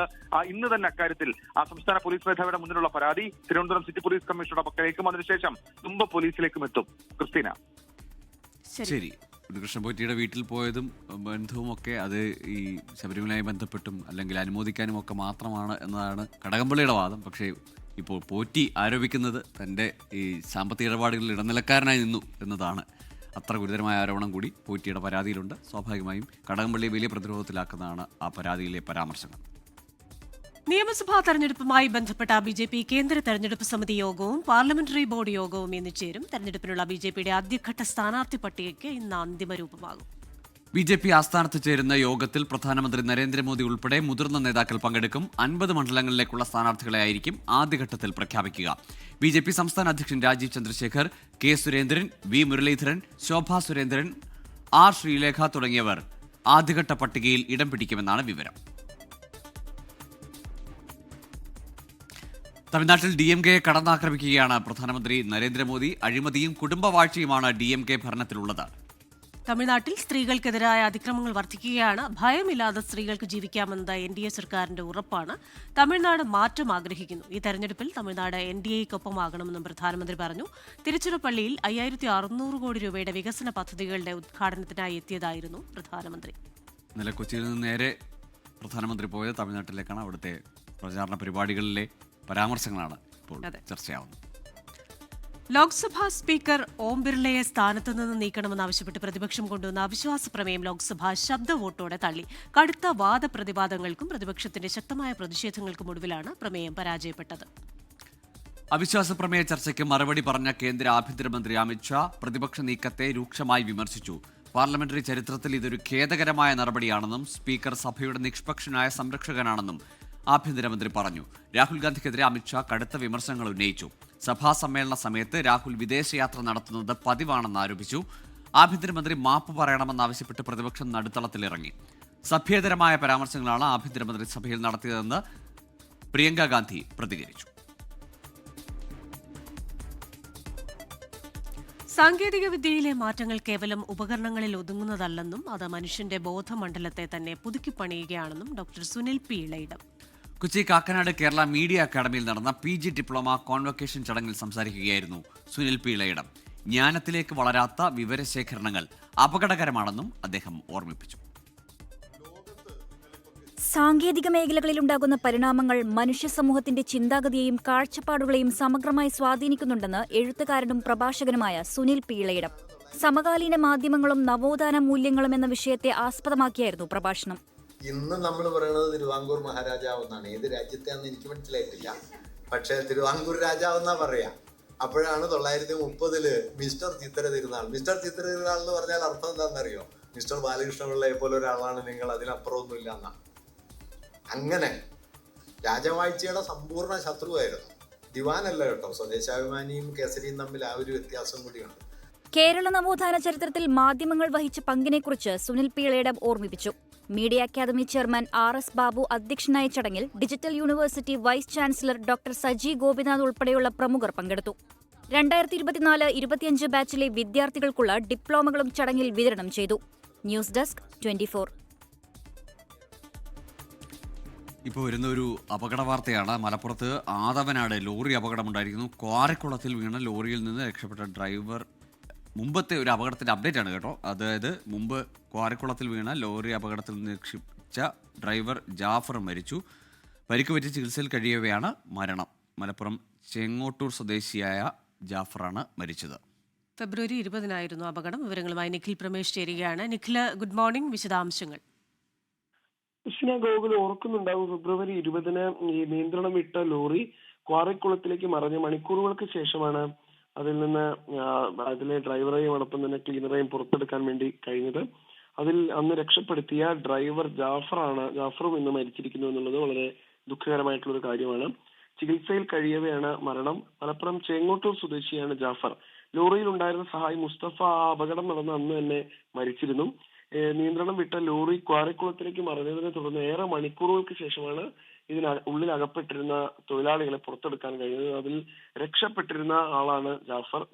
ഇന്ന് തന്നെ അക്കാര്യത്തിൽ ആ സംസ്ഥാന പോലീസ് മേധാവിയുടെ മുന്നിലുള്ള പരാതി തിരുവനന്തപുരം സിറ്റി പോലീസ് കമ്മീഷണറുടെ പക്കലേക്കും അതിനുശേഷം തുമ്പ പോലീസിലേക്കും എത്തും. ക്രിസ്റ്റീന, ശരി. ഉണ്ണികൃഷ്ണൻ പോറ്റിയുടെ വീട്ടിൽ പോയതും ബന്ധവും ഒക്കെ അത് ഈ ശബരിമലയുമായി ബന്ധപ്പെട്ടും അല്ലെങ്കിൽ അനുമോദിക്കാനും ഒക്കെ മാത്രമാണ് എന്നതാണ് കടകംപള്ളിയുടെ വാദം. പക്ഷേ ഇപ്പോൾ പോറ്റി ആരോപിക്കുന്നത് തൻ്റെ ഈ സാമ്പത്തിക ഇടപാടുകളിൽ ഇടനിലക്കാരനായി നിന്നു എന്നതാണ്. അത്ര ഗുരുതരമായ ആരോപണം കൂടി പോറ്റിയുടെ പരാതിയിലുണ്ട്. സ്വാഭാവികമായും കടകംപള്ളിയെ വലിയ പ്രതിരോധത്തിലാക്കുന്നതാണ് ആ പരാതിയിലെ പരാമർശങ്ങൾ. നിയമസഭാ തെരഞ്ഞെടുപ്പുമായി ബന്ധപ്പെട്ട BJP കേന്ദ്ര തെരഞ്ഞെടുപ്പ് സമിതി യോഗവും പാർലമെന്ററി ബോർഡ് യോഗവും ഇന്ന് ചേരും. തെരഞ്ഞെടുപ്പിനുള്ള BJPയുടെ ആദ്യഘട്ട സ്ഥാനാർത്ഥി പട്ടികയ്ക്ക് ഇന്ന് അന്തിമ രൂപമാകും. BJP ആസ്ഥാനത്ത് ചേരുന്ന യോഗത്തിൽ പ്രധാനമന്ത്രി നരേന്ദ്രമോദി ഉൾപ്പെടെ മുതിർന്ന നേതാക്കൾ പങ്കെടുക്കും. 50 മണ്ഡലങ്ങളിലേക്കുള്ള സ്ഥാനാർത്ഥികളെ ആയിരിക്കും ആദ്യഘട്ടത്തിൽ പ്രഖ്യാപിക്കുക. BJP സംസ്ഥാന അധ്യക്ഷൻ Rajeev Chandrasekhar, K Surendran, V Muraleedharan, Shobha Surendran, R Sreelekha തുടങ്ങിയവർ ആദ്യഘട്ട പട്ടികയിൽ ഇടം പിടിക്കുമെന്നാണ് വിവരം. തമിഴ്നാട്ടിൽ DMKയെ കടന്നാക്രമിക്കുകയാണ് പ്രധാനമന്ത്രി നരേന്ദ്രമോദി. അഴിമതിയും കുടുംബവാഴ്ചയുമാണ് DMK ഭരണത്തിലുള്ളത്. തമിഴ്നാട്ടിൽ സ്ത്രീകൾക്കെതിരായ അതിക്രമങ്ങൾ വർദ്ധിക്കുകയാണ്. ഭയമില്ലാതെ സ്ത്രീകൾക്ക് ജീവിക്കാമെന്നത് NDA സർക്കാരിന്റെ ഉറപ്പാണ്. തമിഴ്നാട് മാറ്റം ആഗ്രഹിക്കുന്നു. ഈ തെരഞ്ഞെടുപ്പിൽ തമിഴ്നാട് NDAയ്ക്കൊപ്പമാകണമെന്നും പ്രധാനമന്ത്രി പറഞ്ഞു. തിരുച്ചിറപ്പള്ളിയിൽ 5600 കോടി രൂപയുടെ വികസന പദ്ധതികളുടെ ഉദ്ഘാടനത്തിനായി എത്തിയതായിരുന്നു പ്രധാനമന്ത്രി. ഇന്നലെ കൊച്ചിയിൽ നിന്ന് നേരെ പ്രധാനമന്ത്രി പോയത് തമിഴ്നാട്ടിലേക്കാണ്. അവിടുത്തെ പ്രചാരണ പരിപാടികളിലെ പരാമർശങ്ങളാണ് ഇപ്പോൾ ചർച്ചയാവുന്നത്. ലോക്സഭാ സ്പീക്കർ ഓം ബിർളയെ സ്ഥാനത്ത് നിന്ന് നീക്കണമെന്നാവശ്യപ്പെട്ട് പ്രതിപക്ഷം കൊണ്ടുവന്ന അവിശ്വാസ പ്രമേയം ലോക്സഭ ശബ്ദ വോട്ടോടെ തള്ളി. കടുത്ത വാദപ്രതിവാദങ്ങൾക്കും പ്രതിപക്ഷത്തിന്റെ ശക്തമായ പ്രതിഷേധങ്ങൾക്കും ഒടുവിലാണ് പ്രമേയം പരാജയപ്പെട്ടത്. അവിശ്വാസ പ്രമേയ ചർച്ചയ്ക്ക് മറുപടി പറഞ്ഞ കേന്ദ്ര ആഭ്യന്തരമന്ത്രി അമിത്ഷാ പ്രതിപക്ഷ നീക്കത്തെ രൂക്ഷമായി വിമർശിച്ചു. പാർലമെന്ററി ചരിത്രത്തിൽ ഇതൊരു ഖേദകരമായ നടപടിയാണെന്നും സ്പീക്കർ സഭയുടെ നിഷ്പക്ഷനായ സംരക്ഷകനാണെന്നും ആഭ്യന്തരമന്ത്രി പറഞ്ഞു. രാഹുൽ ഗാന്ധിക്കെതിരെ അമിത്ഷാ കടുത്ത വിമർശനങ്ങൾ ഉന്നയിച്ചു. സഭാ സമ്മേളന സമയത്ത് രാഹുൽ വിദേശയാത്ര നടത്തുന്നത് പതിവാണെന്ന് ആരോപിച്ചു. ആഭ്യന്തരമന്ത്രി മാപ്പ് പറയണമെന്നാവശ്യപ്പെട്ട് പ്രതിപക്ഷം നടുത്തളത്തിലിറങ്ങി. സഭ്യേതരമായ പരാമർശങ്ങളാണ് ആഭ്യന്തരമന്ത്രി സഭയിൽ നടത്തിയതെന്ന് പ്രിയങ്ക ഗാന്ധി പ്രതികരിച്ചു. സാങ്കേതിക വിദ്യയിലെ മാറ്റങ്ങൾ കേവലം ഉപകരണങ്ങളിൽ ഒതുങ്ങുന്നതല്ലെന്നും അത് മനുഷ്യന്റെ ബോധമണ്ഡലത്തെ തന്നെ പുതുക്കിപ്പണിയുകയാണെന്നും doctor Sunil P Elayidam Kochi Kakkanad Kerala media academy നടന്ന PG ഡിപ്ലോമ കോൺവൊക്കേഷൻ ചടങ്ങിൽ സംസാരിക്കുകയായിരുന്നു സുനിൽ പി ഇളയിടം. ജ്ഞാനത്തിലേക്ക് വളരാത്ത വിവരശേഖരണങ്ങൾ അപകടകരമാണെന്നും അദ്ദേഹം ഓർമ്മിപ്പിച്ചു. സാങ്കേതിക മേഖലകളിലുണ്ടാകുന്ന പരിണാമങ്ങൾ മനുഷ്യ സമൂഹത്തിന്റെ ചിന്താഗതിയെയും കാഴ്ചപ്പാടുകളെയും സമഗ്രമായി സ്വാധീനിക്കുന്നുണ്ടെന്ന് എഴുത്തുകാരനും പ്രഭാഷകനുമായ സുനിൽ പി ഇളയിടം. സമകാലീന മാധ്യമങ്ങളും നവോത്ഥാന മൂല്യങ്ങളും എന്ന വിഷയത്തെ ആസ്പദമാക്കിയായിരുന്നു പ്രഭാഷണം. ഇന്ന് നമ്മൾ പറയുന്നത് തിരുവാങ്കൂർ മഹാരാജാവ് എന്നാണ്. ഏത് രാജ്യത്തെയാണെന്ന് എനിക്ക് മനസ്സിലായിട്ടില്ല, പക്ഷേ തിരുവാങ്കൂർ രാജാവ് എന്നാ പറയാ. അപ്പോഴാണ് 930 മിസ്റ്റർ ചിത്തിര തിരുനാൾ. മിസ്റ്റർ ചിത്തിര തിരുനാൾ എന്ന് പറഞ്ഞാൽ അർത്ഥം എന്താണെന്നറിയോ? മിസ്റ്റർ ബാലകൃഷ്ണപിള്ളയെ പോലെ ഒരാളാണ് നിങ്ങൾ, അതിനപ്പുറമൊന്നുമില്ല എന്നാണ്. അങ്ങനെ രാജവാഴ്ചയുടെ സമ്പൂർണ്ണ ശത്രുവായിരുന്നു. ദിവാനല്ല കേട്ടോ, സ്വദേശാഭിമാനിയും കേസരിയും തമ്മിൽ ആ ഒരു വ്യത്യാസം കൂടിയുണ്ട്. കേരള നവോത്ഥാന ചരിത്രത്തിൽ മാധ്യമങ്ങൾ വഹിച്ച പങ്കിനെക്കുറിച്ച് സുനിൽ പി ഇളയിടം ഓർമ്മിപ്പിച്ചു. Media academy chairman RS Babu അധ്യക്ഷനായ ചടങ്ങിൽ digital university vice chancellor doctor Saji Gopinath ഉൾപ്പെടെയുള്ള പ്രമുഖർ പങ്കെടുത്തു. 2024-25 ബാച്ചിലെ വിദ്യാർത്ഥികൾക്കുള്ള ഡിപ്ലോമകളും ചടങ്ങിൽ വിതരണം ചെയ്തു. News desk 24. ഇപ്പോൾ വരുന്ന ഒരു അപകട വാർത്തയാണ്. മലപ്പുറത്ത് ആദവനാട് ലോറി അപകടമുണ്ടായിരിക്കുന്നു. ക്വാരക്കുളത്തിൽ വീണ ലോറിയിൽ നിന്ന് രക്ഷപ്പെട്ട ഡ്രൈവർ, മുമ്പത്തെ ഒരു അപകടത്തിൻ്റെ അപ്ഡേറ്റ് ആണ് കേട്ടോ. അതായത് മുമ്പ് ക്വാരക്കുളത്തിൽ വീണ ലോറി അപകടത്തിൽ നിന്ന് രക്ഷിച്ച ഡ്രൈവർ ജാഫർ മരിച്ചു. പരിക്ക് പറ്റി ചികിത്സയിൽ കഴിയവെയാണ് മരണം. മലപ്പുറം ചെങ്ങോട്ടൂർ സ്വദേശിയായ ജാഫറാണ് മരിച്ചത്. ഫെബ്രുവരി 20 അപകടം. വിവരങ്ങളുമായി നിഖിൽ പ്രമേഷ് ചേരുകയാണ്. Nikhil, good morning. വിശദാംശങ്ങൾ. ഗോകുൽ ഓർക്കുന്നുണ്ടാവും, ഫെബ്രുവരി 20 ഈ നിയന്ത്രണം വിട്ട ലോറി ക്വാറിക്കുളത്തിലേക്ക് മറിഞ്ഞ് മണിക്കൂറുകൾക്ക് ശേഷമാണ് അതിലെ ഡ്രൈവറെയും അതോടൊപ്പം തന്നെ ക്ലീനറെയും പുറത്തെടുക്കാൻ വേണ്ടി കഴിഞ്ഞത്. അതിൽ അന്ന് രക്ഷപ്പെടുത്തിയ ഡ്രൈവർ ജാഫറും ഇന്ന് മരിച്ചിരിക്കുന്നു എന്നുള്ളത് വളരെ ദുഃഖകരമായിട്ടുള്ള ഒരു കാര്യമാണ്. ചികിത്സയിൽ കഴിയവെയാണ് മരണം. മലപ്പുറം ചേങ്ങോട്ടൂർ സ്വദേശിയാണ് ജാഫർ. ലോറിയിൽ ഉണ്ടായിരുന്ന സഹായി മുസ്തഫ ആ അപകടം നടന്ന അന്ന് തന്നെ മരിച്ചിരുന്നു. നിയന്ത്രണം വിട്ട ലോറി ക്വാറിക്കുളത്തിലേക്ക് മറിഞ്ഞതിനെ തുടർന്ന് ഏറെ മണിക്കൂറുകൾക്ക് ശേഷമാണ് ഉള്ളിൽ അകപ്പെട്ടിരുന്ന തൊഴിലാളികളെ പുറത്തെടുക്കാൻ കഴിഞ്ഞത്. അതിൽ രക്ഷപ്പെട്ടിരുന്ന ആളാണ്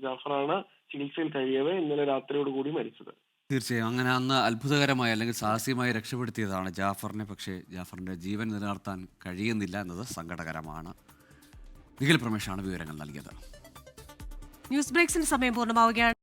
ജാഫറാണ് ചികിത്സയിൽ കഴിയവേ ഇന്നലെ രാത്രിയോടുകൂടി മരിച്ചത്. തീർച്ചയായും അങ്ങനെ അന്ന് അത്ഭുതകരമായി അല്ലെങ്കിൽ സാഹസികമായി രക്ഷപ്പെടുത്തിയതാണ് ജാഫറിനെ. പക്ഷേ ജാഫറിന്റെ ജീവൻ നിലനിർത്താൻ കഴിയുന്നില്ല എന്നത് സങ്കടകരമാണ്. നിഖിൽ പ്രമേഷാണ് വിവരങ്ങൾ നൽകിയത്. ന്യൂസ് ബ്രേക്സിന് സമയം പൂർണ്ണമാവുകയാണ്.